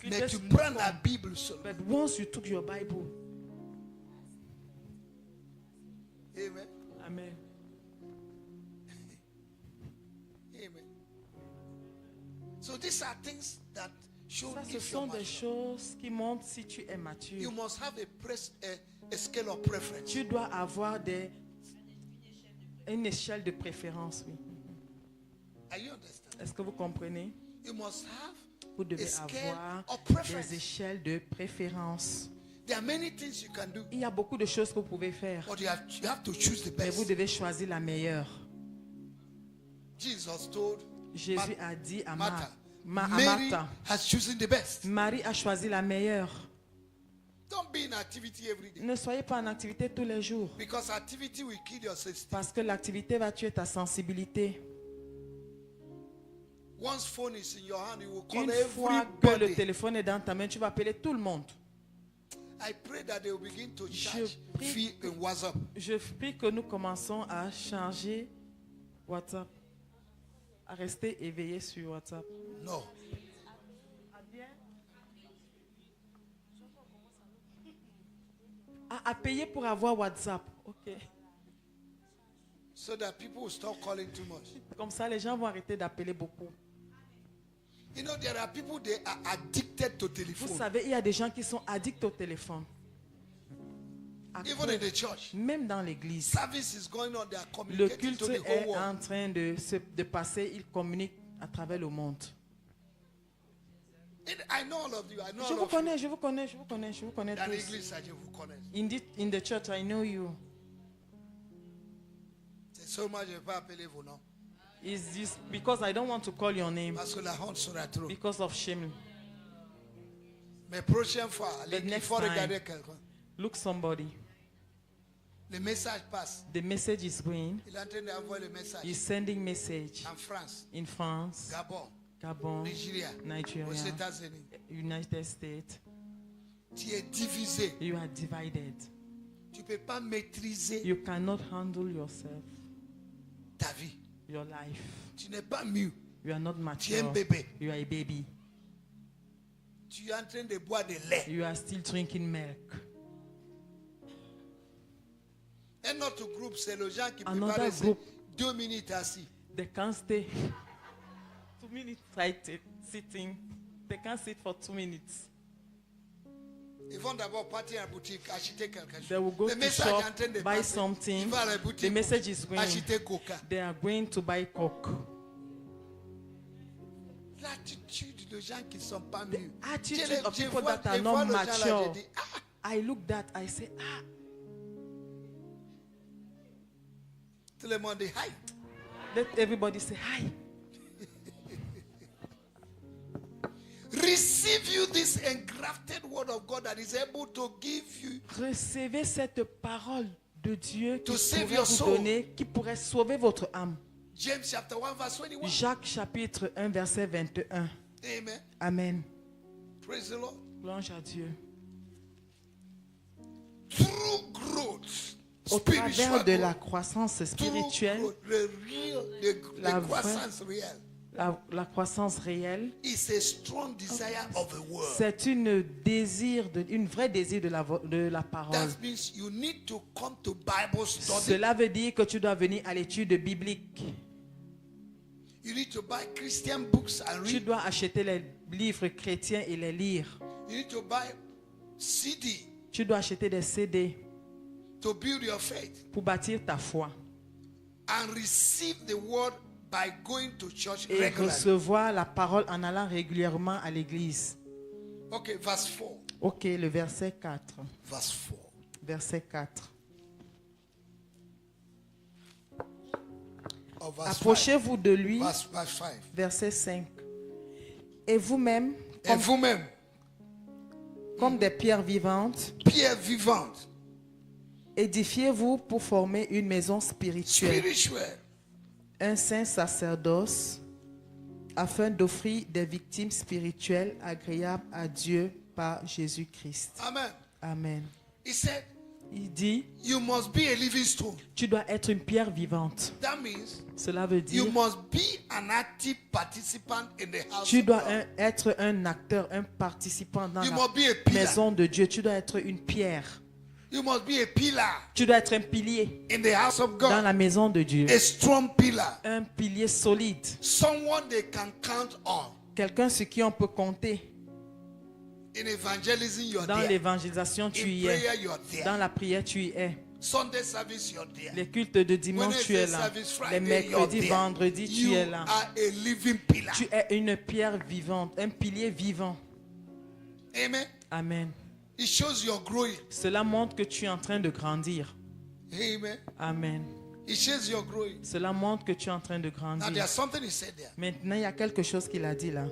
Mais sleepless tu will prends come. la Bible seulement. But once you took your Bible, Amen. amen. Amen. So these are things that show Ça, ce if you're sont des mature. choses qui montrent si tu es You mature. must have a scale of preference. Tu dois avoir une échelle de préférence, oui. Are you understand? Est-ce que vous comprenez? You must have Vous devez a scale avoir of preference. des échelles de préférence. There are many things you can do, Il y a beaucoup de choses que vous pouvez faire, but you have to choose the mais vous best. devez choisir la meilleure. Jesus told Jésus a dit à Martha, Martha, Mary has chosen the best. Marie a choisi la meilleure. Don't be in activity every day, Ne soyez pas en activité tous les jours, because activity will kill your system. parce que l'activité va tuer ta sensibilité. Once phone is in your hand, you will call Une fois que le everybody. téléphone est dans ta main, tu vas appeler tout le monde. I pray that they will begin to Je charge prie fee in WhatsApp. Je prie que nous commençons à changer WhatsApp, à rester éveillés sur WhatsApp. No. À payer pour avoir WhatsApp. Ok. So that people will stop calling too much. Comme ça, les gens vont arrêter d'appeler beaucoup. You know, there are people, they are addicted to Vous telephone. savez, il y a des gens qui sont addicts au téléphone. Even in the church. Même dans l'église. Service is going on, they are Le communicating culte to the est whole world. en train de passer, il communique à travers le monde. I know all of you. I know Je all vous of you. connais, je vous connais, je vous connais, je vous connais Dans tous. l'église, ça, je vous connais. In the church, I know you. C'est seulement, je ne vais pas appeler vos noms. It's just because I don't want to call your name Parce que la honte sera trop. because of shame. Mais prochaine fois, il next faut time. regarder quelqu'un. Look somebody. Le message passe. The message is going. Il est en train d'envoyer le message. He's sending message En France, in France, Gabon, Gabon, Nigeria, aux Nigeria, États-Unis. United States. Tu es divisé. You are divided. Tu ne peux pas maîtriser You cannot handle yourself, ta vie. your life. Tu n'es pas mieux. You are not Tu es un mature. bébé. You are a baby. Tu es en train de boire de lait. You are still drinking milk. Un autre groupe, c'est les gens qui peuvent Another pas rester group. 2 minutes assis. They can't stay 2 minutes sitting. They can't sit for 2 minutes. Ils vont d'abord partir à la boutique, acheter quelque chose. They will go Le to message shop, est en train de buy passer. something. Il va à la The boutique, message is going. acheter coca. They are going to buy Coke. attitude de gens qui ne sont pas mûrs. Attitude Je of people vois- that are je vois not le gens là, mature. je dis, ah, I look that, I say, ah, tout le monde dit, hi. let everybody say hi. Receive you this engrafted word of God that is able to give you Recevez cette parole de Dieu To qui save pourrait your vous soul. donner, qui pourrait sauver votre âme. James chapter 1 verse 21. Jacques chapitre 1 verset 21. Amen. Amen. Praise the Lord. Louange à Dieu. True growth. Au Spiritual travers de la growth. croissance True spirituelle, growth, the La croissance real la croissance réelle, is a strong desire of the word. c'est une vraie désir de la parole. That means you need to come to Bible study. Cela veut dire que tu dois venir à l'étude biblique. You need to buy Christian books and Tu read. dois acheter les livres chrétiens et les lire. You need to buy CD Tu dois acheter des CD to build your faith pour bâtir ta foi and receive the word by going to church et regularly. recevoir la parole en allant régulièrement à l'église. Okay, verse 4. Ok, le verset 4. Verse 4. Verset 4. Or verse 5. Approchez-vous de lui. Verse 5. Verset 5. Et vous-même, Et vous-même, comme des pierres vivantes, pierre vivante, édifiez-vous pour former une maison spirituelle, spirituelle, un saint sacerdoce, afin d'offrir des victimes spirituelles agréables à Dieu par Jésus-Christ. amen. Amen. He said, Il dit, you must be a living stone. tu dois être une pierre vivante. That means Cela veut you dire, must be an active participant in the house tu of dois God. être un acteur, un participant dans You la must be a pillar. maison de Dieu. Tu dois être une pierre. You must be a pillar Tu dois être un pilier in the house of dans God. la maison de Dieu. A strong pillar. Un pilier solide. Someone they can count on. Quelqu'un sur qui on peut compter. In evangelism, you're Dans there. l'évangélisation, tu In y es. prayer, you're there. Dans la prière, tu y es. Sunday service, you're there. Les cultes de dimanche, tu es Wednesday là. service, Les Friday, you're mercredis, there. vendredis, tu You es là. are a living pillar. Tu es une pierre vivante, un pilier vivant. Amen. Amen. It shows you're growing. Cela montre que tu es en train de grandir. Amen. Amen. It shows you're growing. Cela montre que tu es en train de Now grandir. there's something he said there. Maintenant, il y a quelque chose qu'il a dit là.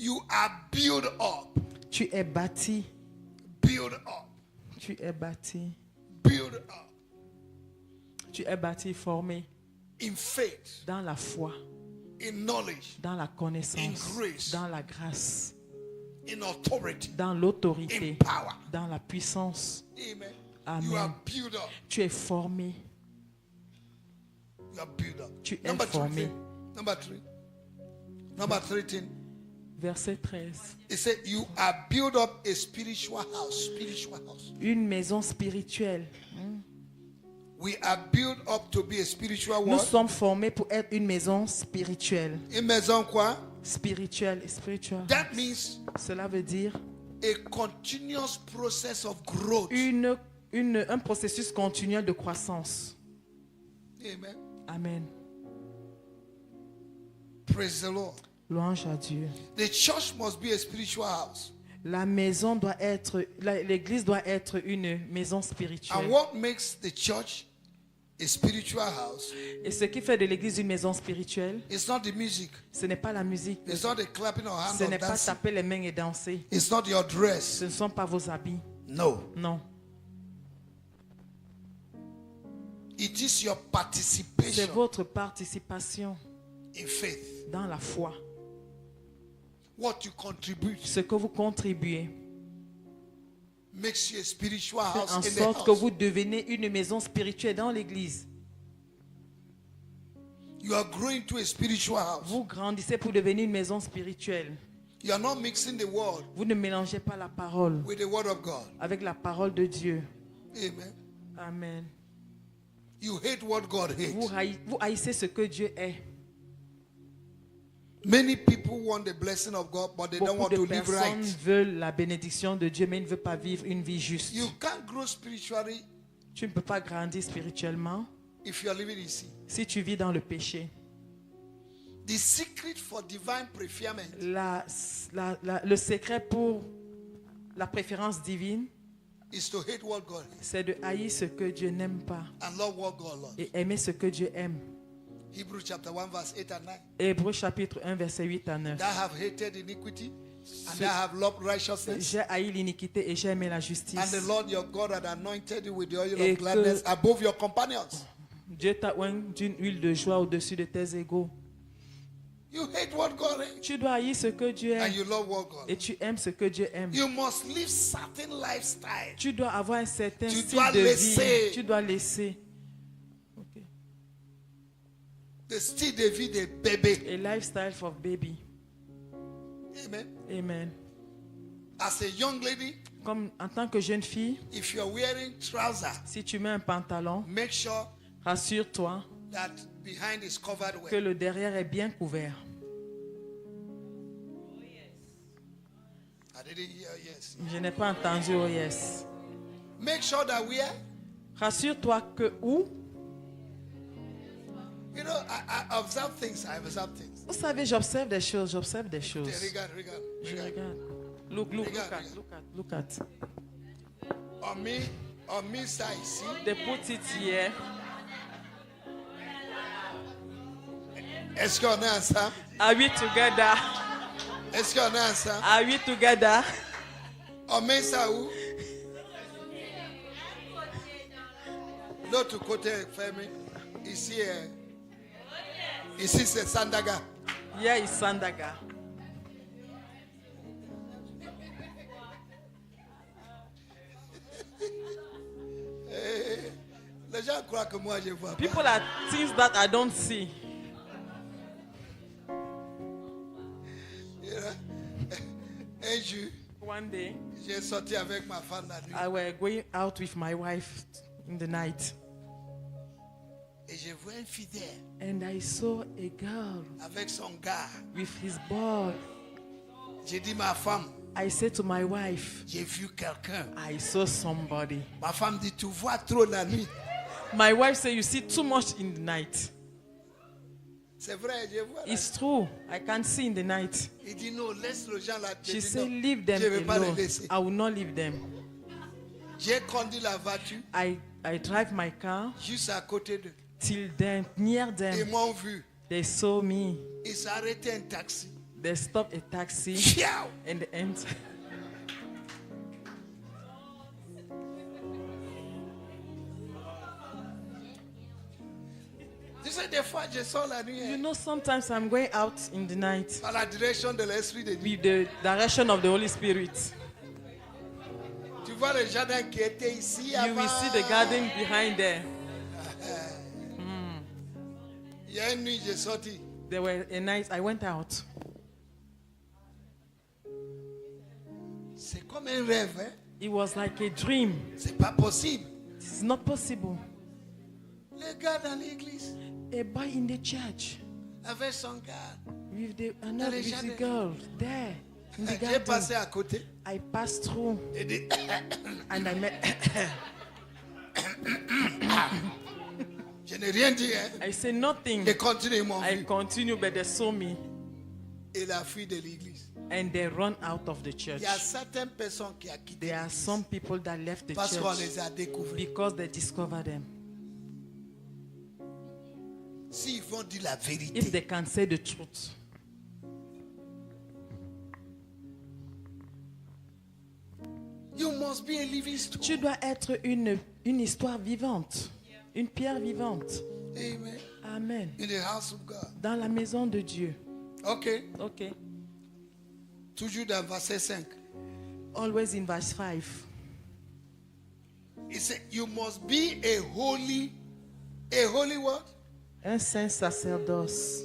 You are built up. Tu es bâti. Build up. Tu es bâti. Build up. Tu es bâti, formé In faith. dans la foi, In knowledge. dans la connaissance, In grace. dans la grâce, In authority. dans l'autorité, In power. dans la puissance. Amen. Amen. You are built up. Tu es formé. You are built up. Tu es Number formé. 3. Number 3. Number 13. Verset 13. It said you are built up a spiritual house. Spiritual house. Une maison spirituelle. We are built up to be a spiritual Nous what? sommes formés pour être une maison spirituelle. Une maison quoi? Spirituelle et spirituelle. That means Cela veut dire a continuous process of growth. un processus continuel de croissance. Amen. Amen. Praise the Lord. Louange à Dieu. The church must be a spiritual house. La maison doit être, l'église doit être une maison spirituelle. And what makes the church a spiritual house? Et ce qui fait de l'église une maison spirituelle, It's not the music. ce n'est pas la musique, It's not the clapping of hands ce or n'est pas dancing. taper les mains et danser, It's not your dress. ce ne sont pas vos habits. No. Non, It is your c'est participation votre participation in faith. dans la foi, What you contribute ce que vous contribuez, makes you a spiritual fait house en in the sorte que house. vous devenez une maison spirituelle dans l'église. You are growing to a spiritual house. Vous grandissez pour devenir une maison spirituelle. You are not mixing the word Vous ne mélangez pas la parole with the word of God. avec la parole de Dieu. Amen. Amen. You hate what God hates. Vous haïssez ce que Dieu est. Many people want the blessing of God, but they don't Beaucoup want de to live personnes right. veulent la bénédiction de Dieu, mais ils ne veulent pas vivre une vie juste. You can't grow spiritually Tu ne peux pas grandir spirituellement if you are living in sin. si tu vis dans le péché. The secret for divine preferment Le secret pour la préférence divine, is to hate what God hates c'est de haïr ce que Dieu n'aime pas and love what God loves. et aimer ce que Dieu aime. Hebrews chapter 1 verse 8 and 9. Hébreux chapitre 1, verset 8 à 9. That have hated iniquity and that have loved righteousness. J'ai haï l'iniquité et j'ai aimé la And justice. the Lord your God had anointed you with the oil Et of gladness que- above your companions. Dieu t'a oint d'une huile de joie au-dessus de tes égaux. You hate what God hates Tu dois haïr ce que Dieu and aime you love what God et loves. tu aimes ce que Dieu aime. You must live certain lifestyle. Tu dois avoir un certain Tu style dois de laisser. vie. Tu dois laisser. Ok. The style de vie des bébés. A lifestyle for baby. Amen. Amen. As a young lady, Comme en tant que jeune fille, if you're wearing trousers, si tu mets un pantalon, make sure rassure-toi that behind is covered que well. le derrière est bien couvert. I didn't hear yes. Je n'ai pas entendu oh yes. Make sure that we are, Rassure-toi que où? you know, I observe things. I observe things. Vous savez, j'observe des choses, j'observe des Okay, choses. regard. Je regarde. Look Regarde, at, look at. On me, ça ici. They put it here. Est-ce qu'on est ensemble? Are we together? Est-ce qu'on est ensemble? Are we together? On met ça où? L'autre côté est fermé. Ici, ici c'est Sandaga. Here is Sandaga. Les gens croient que moi je vois pas. People are things that I don't see. You know? Un jour, One day, j'ai sorti avec ma femme la nuit I were going out with my wife in the night, et je vois un fidèle and I saw a girl avec son gars. with his boy. J'ai dit ma femme, I said to my wife, j'ai vu quelqu'un. I saw somebody. Ma femme dit, tu vois trop la nuit. My wife said, you see too much in the night. C'est vrai, je vois. la It's true. I can't see in the night. nuit. Il dit non, laisse les gens là. She said, leave them je ne vais pas les alone. laisser. I will not leave them. J'ai conduit la voiture I drive my car juste à côté d'eux. till them, near Ils them. m'ont vu. They saw me. Ils s'est arrêté un taxi. They stopped a taxi Fiao! and they entered. Tu sais, des fois, je sors la nuit You hein, know, sometimes I'm going out in the night à la direction de l'Esprit de Dieu. with the direction of the Holy Spirit. Tu vois le jardin qui était ici You avant. will see the garden behind there. Il y a une nuit, j'ai sorti. There were a night I went out. C'est comme un rêve. Hein? It was like a dream. C'est pas possible. It's not possible. Le gars dans l'église, A boy in the church avec son gars. with another les with the jardins. girl there in the J'ai garden. passé à côté. I passed through Et dit, and I met. je n'ai rien dit. Hein? I say nothing. Et continue, ils m'ont I vu. continue, but they saw me Et la fille de l'église. and they run out of the church. Il y a certaines personnes qui ont quitté There are l'église some people that left the parce qu'on church les a découverts. because they discovered them. S'ils vont dire la If vérité, they can say the truth, you must be a living stone. tu dois être une histoire vivante, une pierre vivante. Amen. Amen. In the house of God. Dans la maison de Dieu. Ok. Ok. Toujours dans verset 5. Always in verse 5. He said, you must be a holy what? Un saint sacerdoce.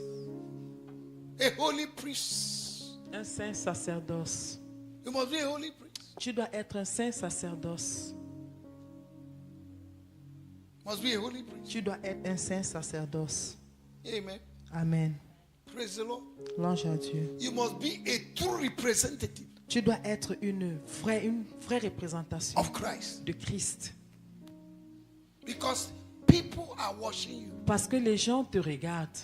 A holy priest. Un saint sacerdoce. You must be a holy priest. Tu dois être un saint sacerdoce. Must be a holy priest. Tu dois être un saint sacerdoce. Amen. Amen. Praise the Lord. Louange à Dieu. You must be a true representative Tu dois être une vraie représentation of Christ. de Christ. Because people are watching you. Parce que les gens te regardent.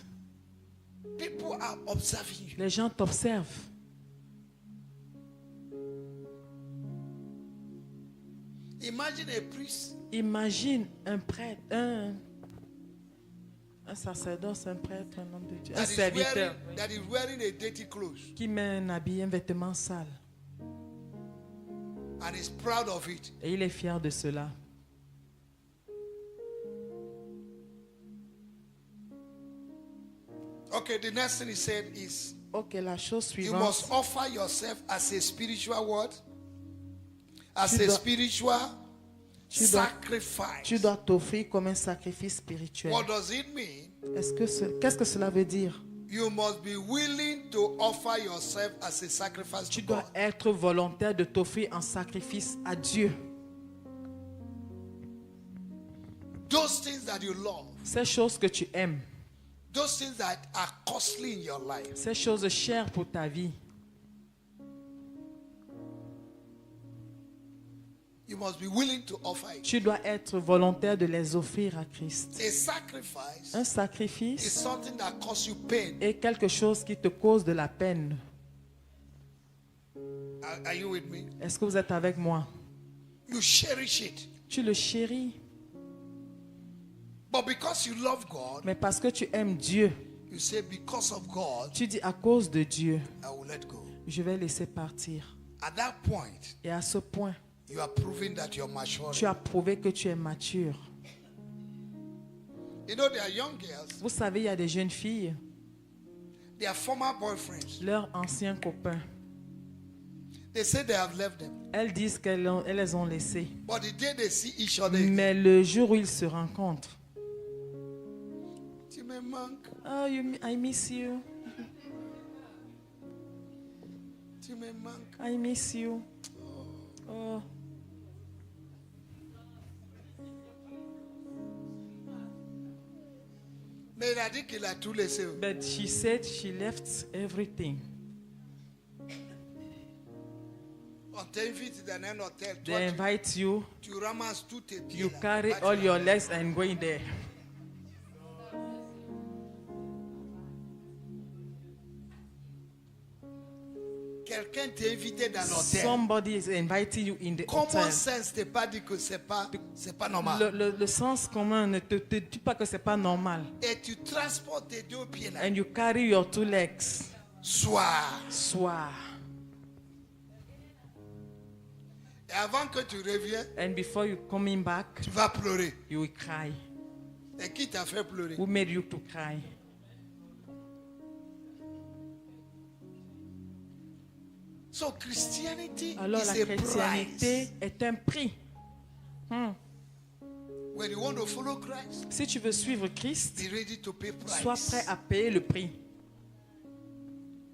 People are observing you. Les gens t'observent. Imagine a priest Imagine un prêtre, un sacerdoce, un prêtre, un homme de Dieu, un serviteur that is wearing a dirty clothes qui met un habit, un vêtement sale. and is proud of it. Et il est fier de cela. Okay, the next thing he said is Ok, la chose you suivante. must offer yourself as a spiritual word, as Tu a dois- spiritual tu dois- sacrifice. Tu dois t'offrir comme un sacrifice spirituel. What does it mean? Qu'est-ce que cela veut dire? You must be willing to offer yourself as a sacrifice Tu to dois God. être volontaire de t'offrir en sacrifice à Dieu. Those things that you love, Ces choses que tu aimes, those things that are costly in your life, ces choses chères pour ta vie, you must be willing to offer it. tu dois être volontaire de les offrir à Christ. A sacrifice Un is sacrifice something that costs you pain. est quelque chose qui te cause de la peine. Are you with me? Est-ce que vous êtes avec moi? You cherish it. Tu le chéris, But because you love God, mais parce que tu aimes Dieu, you say, because of God, tu dis à cause de Dieu, I will let go. je vais laisser partir. At that point, Et à ce point, you are proving that you're mature. tu as prouvé que tu es mature. You know, there are young girls, Vous savez, il y a des jeunes filles, their former boyfriends, leurs anciens copains, they say they have left them. elles disent elles les ont laissés. But the day they see each other, Mais le jour où ils se rencontrent, tu me manques, oh, I miss you, tu me manques. I miss you. Oh. Mais il a dit qu'il a tout laissé. But she said she left everything. On t'invite dans un hôtel, toi, They invite you, tu ramasses tous tes pieds. you là. carry Va, tu all vas- your legs and go in there. Quelqu'un t'a invité dans l'hôtel. Somebody is inviting you in the Common hotel. sense t'es pas dit que c'est pas normal. Le sens commun ne te dit pas que c'est pas normal. Et tu transportes tes deux pieds là. And you carry your two legs. Soir. Soir. Et avant que tu reviennes, And before you coming back, tu vas pleurer. you will cry. Et qui t'a fait pleurer? Who made you to cry? So Christianity Alors is la a chrétienté price. est un prix. When you want to follow Christ, Si tu veux suivre Christ, be ready to pay price. sois prêt à payer le prix.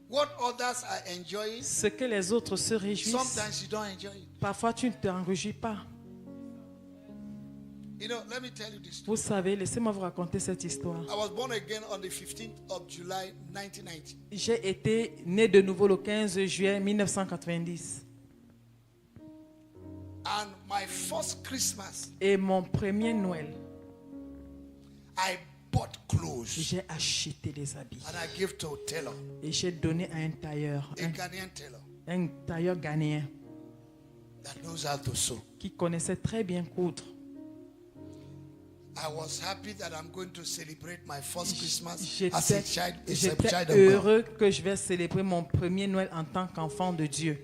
What others are enjoying, Ce que les autres se réjouissent, sometimes you don't enjoy it. parfois tu ne t'en réjouis pas. You know, let me tell you this story. Vous savez, laissez-moi vous raconter cette histoire. I was born again on the 15th of July 1990. J'ai été né de nouveau le 15 juillet 1990. And my first Christmas, Et mon premier Noël, I bought clothes j'ai acheté des habits. and I gave to a tailor, Et j'ai donné à un tailleur, a Ghanaian tailor un tailleur ghanéen that knows how to sew. qui connaissait très bien coudre. I was happy that I'm going to celebrate my first Christmas as a J'étais child, a j'étais child of God. heureux que je vais célébrer mon premier Noël en tant qu'enfant de Dieu.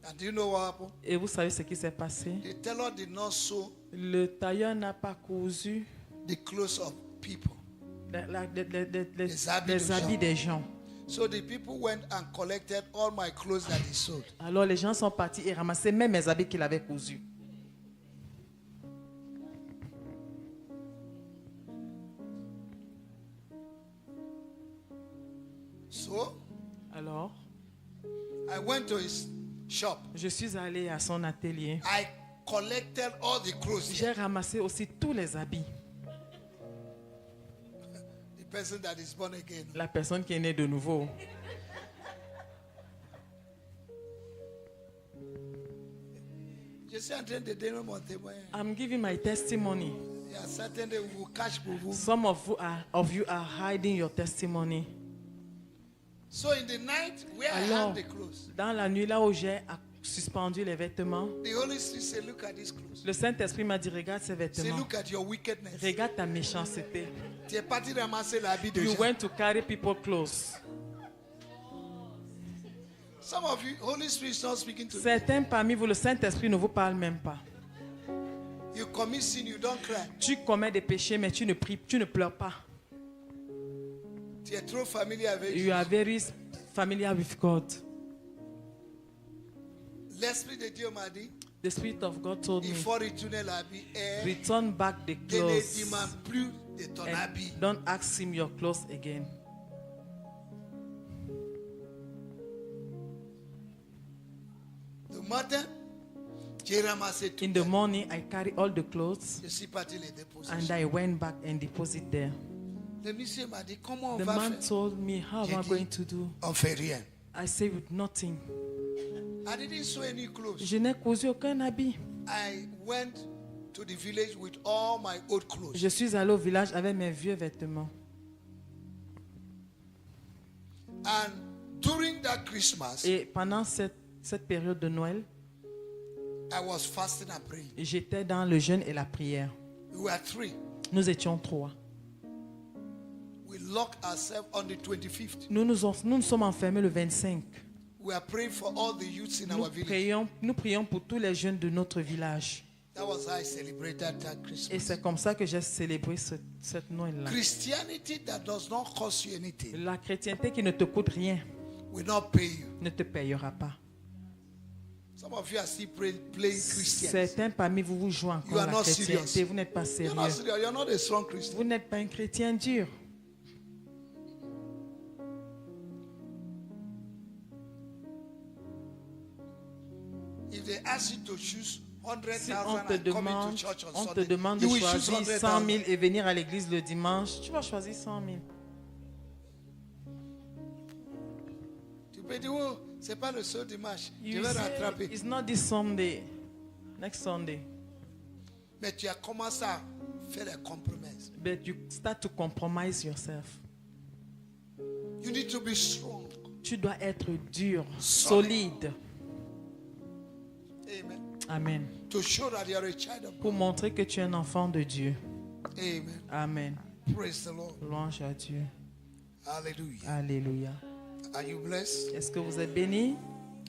And do you know what happened? Et vous savez ce qui s'est passé? The tailor did not sew Le tailleur n'a pas cousu the clothes of people. les habits de habits gens. des gens. So the people went and collected all my clothes that he sewed. Alors les gens sont partis et ramassaient même mes habits qu'il avait cousus. So Alors, I went to his shop. je suis allé à son atelier. I collected all the clothes. J'ai ramassé aussi tous les habits. The person that is born again. La personne qui est née de nouveau. Je suis en train de donner mon témoignage. I'm giving my testimony. Il y a certains de vous cache pour vous. Some of you are hiding your testimony. So in the night, where I Alors, hang the clothes, dans la nuit là où j'ai suspendu les vêtements, the Holy Spirit said, look at these clothes. le Saint-Esprit m'a dit, regarde ces Say, vêtements. look at your wickedness. Regarde ta méchanceté. Tu es parti ramasser l'habit de You gens. went to carry people clothes. Some of you, Holy Spirit is not speaking to you. Certains parmi vous, le Saint-Esprit ne vous parle même pas. You commit sin, you don't cry. Tu commets des péchés, mais tu ne pries, tu ne pleures pas. Tu es trop familier avec You Dieu. are very familiar with God. L'Esprit de Dieu m'a dit, The Spirit of God told il me, faut retourner l'habit et return back the ne clothes demande plus de ton habit. and don't ask him your clothes again. Le matin, j'ai ramassé tout. In the morning, I carry all the clothes Je suis parti les déposer. and I went back and deposit there. Le monsieur m'a dit, comment on The va man faire? told me, how J'ai am I dit, going to do? On fait rien. I say with nothing. I didn't sew any clothes. Je n'ai cousu aucun habit. I went to the village with all my old clothes. Je suis allé au village avec mes vieux vêtements. And during that Christmas, Et pendant cette période de Noël, I was fasting and praying. j'étais dans le jeûne et la prière. We were three. Nous étions 3. We locked ourselves on the 25th. Nous nous sommes enfermés le 25. We are praying for all the youths in our village. Nous prions pour tous les jeunes de notre village. That was how I celebrated that Et Christmas. c'est comme ça que j'ai célébré cette Noël-là. Christianity that does not cost you anything La chrétienté qui ne te coûte rien will not pay you. ne te payera pas. Some of you are still playing Christians. Certains parmi vous, vous jouez You encore are la not chrétienté. serious. Vous n'êtes pas You're sérieux. not serious. You're not a strong Christian. Vous n'êtes pas un chrétien dur. If they ask you to choose Si on 100,000 te and come into demande, church on on te Sunday, demande de you will choose choisir 100 000 100,000. et venir à l'église le dimanche, tu vas choisir 100 000. Tu peux dire, oh, c'est pas le seul dimanche. Je You vais say, rattraper. it's not this Sunday, next Sunday. Mais tu as commencé à faire des compromis. But you start to compromise yourself. You need to be strong. Tu dois être dur, Solide. solide. Amen. Amen. To show that you are a child of Pour montrer que tu es un enfant de Dieu. God. Amen. Amen. Praise the Lord. Louange à Dieu. Hallelujah. Alléluia. Are you blessed? Est-ce que vous êtes bénis?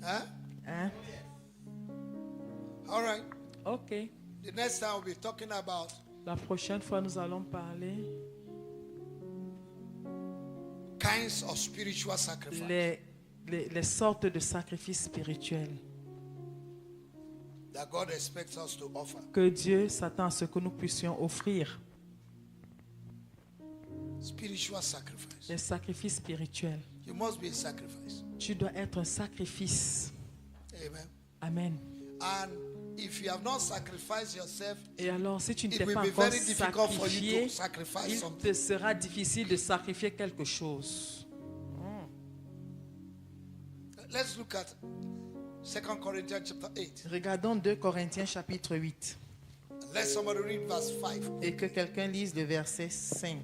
Huh? Hein? All right. Ok. The next time we'll be talking about La prochaine fois, nous allons parler kinds of spiritual sacrifice. les sortes de sacrifices spirituels That God expects us to offer. que Dieu s'attend à ce que nous puissions offrir. Spiritual sacrifice. Les sacrifices spirituels. You must be a sacrifice. Tu dois être un sacrifice. Amen. Amen. And if you have not sacrificed yourself, Et alors, si tu ne it t'es will pas be encore very difficult for you sacrifié, to sacrifice il something. te sera difficile de sacrifier quelque chose. Let's look at 2 Corinthians chapter 8. Regardons 2 Corinthiens chapitre 8 Let somebody read verse 5 et que quelqu'un lise le verset 5.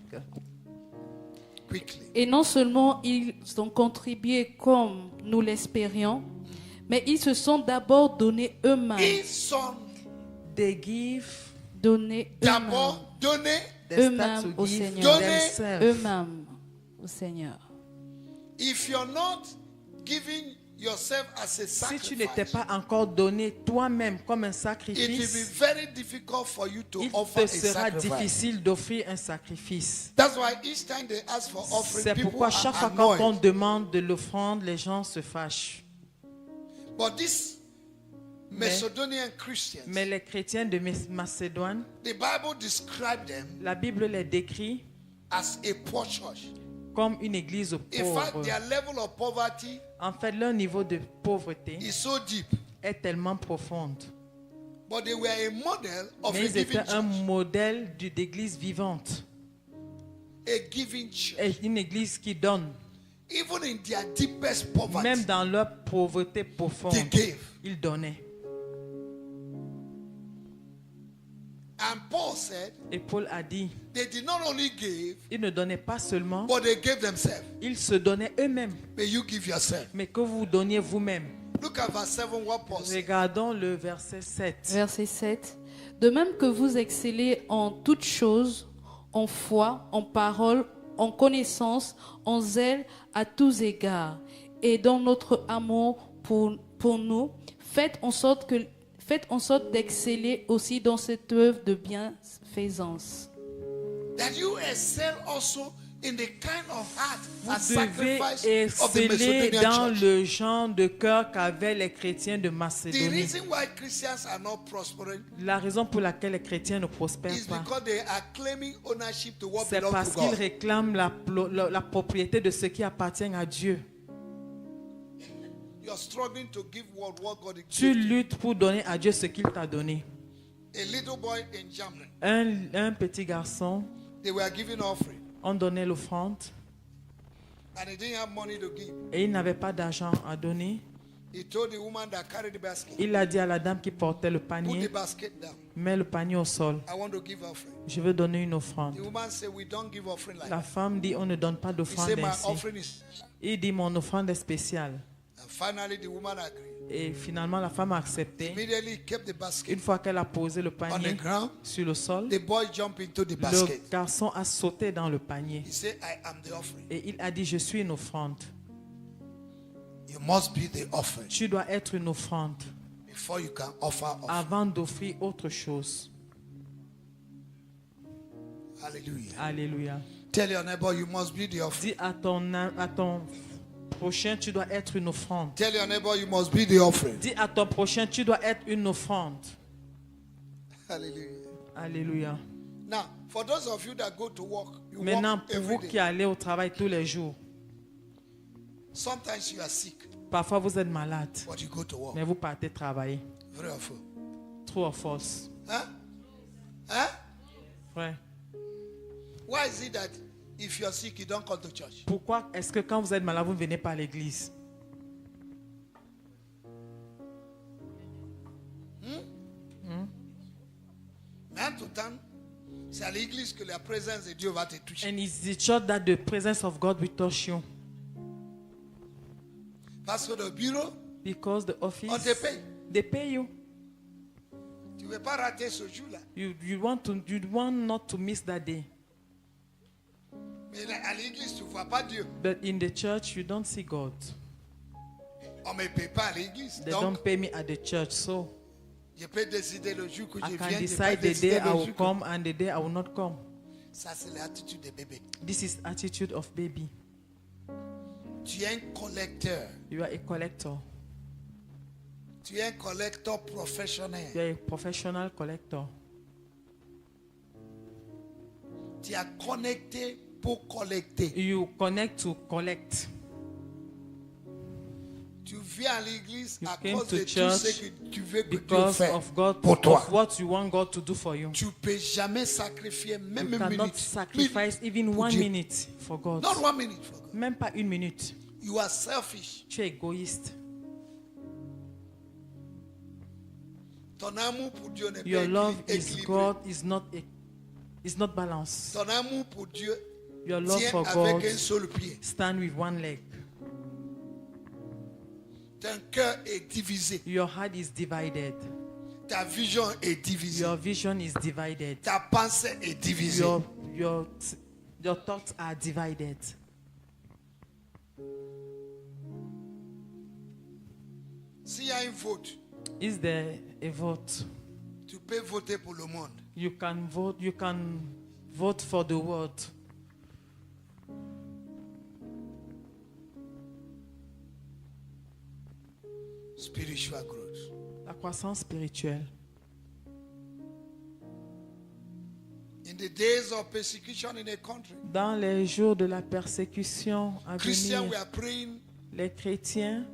quickly. Et non seulement ils ont contribué comme nous l'espérions, mais ils se sont d'abord donnés eux-mêmes. Ils sont They give d'abord donnés. they start Eux-mêmes to au give Seigneur. themselves. Eux-mêmes au Seigneur. If you're not giving yourself as a Si tu n'étais sacrifice, pas encore donné toi-même comme un it will be sacrifice, very difficult for you to il offer te a sera sacrifice. difficile d'offrir un sacrifice. That's why each time they ask for offering, C'est people pourquoi are chaque fois quand on annoyed. demande de l'offrande, les gens se fâchent. But these Macedonian Christians, Mais les chrétiens de Macédoine, the Bible described them la Bible les décrit as a poor church. comme une église In fact, pauvre. their level of poverty En fait, leur niveau de pauvreté is so deep. est tellement profonde. But they were a model of Mais a ils giving étaient un church. modèle d'église vivante. A giving church. Et une église qui donne. Even in their deepest poverty, Même dans leur pauvreté profonde, they gave. ils donnaient. And Paul said, Et Paul a dit, they did not only give, ils ne donnaient pas seulement, but they gave themselves. ils se donnaient eux-mêmes, May you give yourself. mais que vous donniez vous-même. Look at verse 7, what Paul said. Regardons le verset 7. Verset 7. De même que vous excellez en toutes choses, en foi, en parole, en connaissance, en zèle à tous égards, et dans notre amour pour nous, faites en sorte d'exceller aussi dans cette œuvre de bienfaisance. That you excel also in the kind of heart and Vous devez sacrifice of the exceller Macedonian dans church. le genre de cœur qu'avaient les chrétiens de The Macédonie. reason why Christians are not prospering La raison pour laquelle les chrétiens ne prospèrent is pas, because they are claiming ownership to what c'est belongs parce to qu'ils God. réclament la propriété de ce qui appartient à Dieu. You are struggling to give what God Tu gives. luttes pour donner à Dieu ce qu'il t'a donné. A little boy in Germany, Un petit garçon, they were giving offering, on donnait l'offrande and he didn't have money to give. et il n'avait pas d'argent à donner. He told the woman that carried the basket, Il a dit à la dame qui portait le put the panier, basket down. mets le panier au sol. I want to give offering. Je veux donner une offrande. The woman said, we don't give offering like La that. femme dit, on ne donne pas He d'offrande said, my ainsi. offering is. Il dit, mon offrande est spéciale. And finally, the woman agreed. Et finalement, la femme a accepté. Immediately, he kept the basket Une fois qu'elle a posé le on the panier ground. sur le sol, The boy jumped into the le basket. garçon a sauté dans le panier. He said, I am the offering. Et il a dit, je suis une offrande. You must be the offering Tu dois être une offrande before you can offer offering. avant d'offrir autre chose. Hallelujah. Alléluia. Tell your neighbor, you must be the offering. Dis à ton prochain, tu dois être une offrande. Tell your neighbor, you must be the offering. Dis à ton prochain, tu dois être une offrande. Hallelujah. Alléluia. Now, for those of you that go to work, you Maintenant, work pour vous every qui day. allez au travail tous les jours, Sometimes you are sick, parfois vous êtes malade, but you go to work. mais vous partez travailler. Very often. True or false? Huh? Huh? Ouais. Why is it that if you are sick, you don't come to church? Pourquoi est-ce que quand vous êtes malade, vous ne venez pas à l'église? Mais en tout temps, c'est à l'église que la présence de Dieu va te toucher. And it's the church that the presence of God will touch you. Parce que le bureau, Because the on office, te paye. they pay you. Tu ne veux pas rater ce jour-là. You want not to miss that day. Mais là, à l'église, tu ne vois pas Dieu. But in the church, you don't see God. On ne me paye pas à l'église. They Donc, don't pay me at the church. So je peux décider le jour que I je can viens. Je peux decide the décider day I le will jour que... come and the day I will not come. Ça, c'est l'attitude des bébés. This is attitude of baby. Tu es un collecteur. You are a collector. Tu es un collecteur professionnel. You are a professional collector. Tu as connecté pour collecter. You connect to collect. Tu viens à l'église You à came cause to de tout church ce que tu veux que Dieu Because fasse of God, pour toi. of what you want God to do for you. Tu ne peux jamais sacrifier même You une cannot minute. sacrifice even pour 1 Dieu. minute for God. Not 1 minute for God. Même pas 1 minute. You are selfish. Tu es égoïste. Ton amour pour Dieu n'est Your pas love is équilibré. God is not balanced. Ton amour pour Dieu Your love tient for avec God un seul pied. stand with one leg. Ton cœur est divisé. Your heart is divided. Ta vision est divisée. Your vision is divided. Ta pensée est divisée. Your thoughts are divided. S'il y a un vote, Is there a vote? tu peux voter pour le monde. You can vote for the world. Spiritual growth. La croissance spirituelle. In the days of persecution in a country, Dans les jours de la persécution à Christians venir, were praying les chrétiens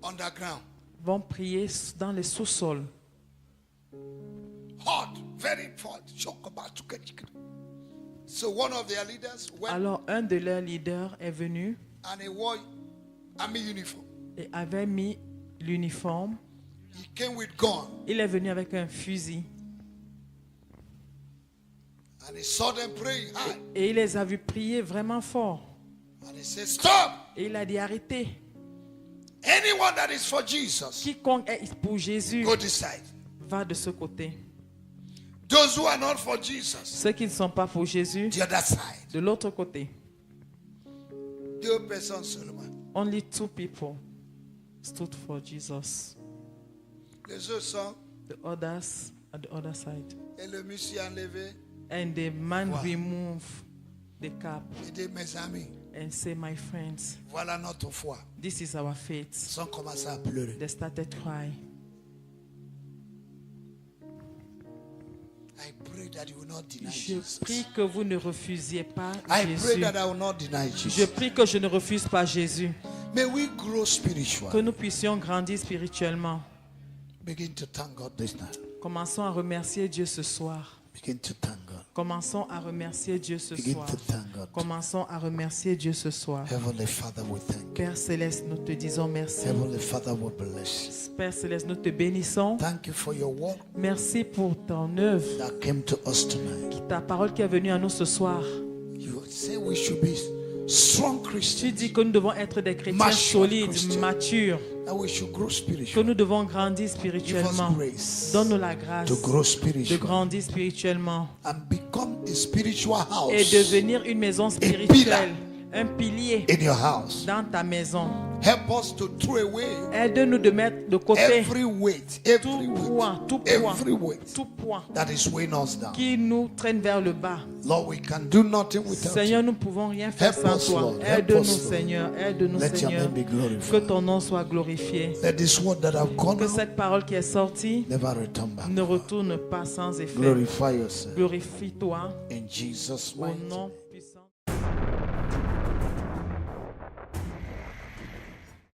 underground. vont prier dans les sous-sols. Hot, very hot. So one of their leaders went Alors un de leurs leaders est venu and he wore army uniform. et avait mis l'uniforme. He came with gun. Il est venu avec un fusil And he saw them praying hard. Et il les a vus prier vraiment fort. And he said, stop. Et il a dit arrêtez. Anyone that is for Jesus, Quiconque est pour Jésus go this side. va de ce côté. Those who are not for Jesus, Ceux qui ne sont pas pour Jésus, the other side. de l'autre côté. 2 personnes seulement. Only 2 people stood for Jesus. Les autres sont, The others at the other side. et le monsieur enlevé, And the man Wow. removed the cap il dit, mes amis, and said, my friends, voilà notre foi. this is our faith. Ils ont commencé à pleurer. They started crying. I pray that you will not deny Je Jesus. prie que vous ne refusiez pas I pray Jésus. that I will not deny Je Jesus. prie que je ne refuse pas Jésus. May we grow Que spiritually. nous puissions grandir spirituellement. Begin to thank God this night. Commençons à remercier Dieu ce soir. Begin to thank God. Commençons à remercier Dieu ce Begin soir. to thank God. Commençons à remercier Dieu ce soir. Heavenly Father, we thank you. Père Céleste, nous te disons merci. Heavenly Father, we bless you. Père Céleste, nous te bénissons. Thank you for your word Merci pour ton œuvre, that came to us tonight. ta parole qui est venue à nous ce soir. You say we should be strong Tu Christians, dis que nous devons être des chrétiens Mature solides, Christians. matures, that we should grow que spiritually. nous devons grandir Give us spirituellement. grace Donne-nous la grâce to grow de spiritually grandir spirituellement and become a spiritual et house devenir une maison spirituelle, un pilier in your house. dans ta maison. Help us to throw away Aide-nous de mettre de côté every weight, tout poids, every weight tout poids that is weighing us down. qui nous traîne vers le bas. Lord, we can do nothing without Seigneur, you. nous ne pouvons rien faire Help sans us, toi. Lord. Help Aide-nous, us, Lord. Seigneur. Aide-nous, Let your Seigneur. name be Que glorified. ton nom soit glorifié. Let this word that have gone Que out cette parole qui est sortie never return back. ne retourne pas sans effet. Glorify yourself Glorifie-toi in Jesus' au mighty nom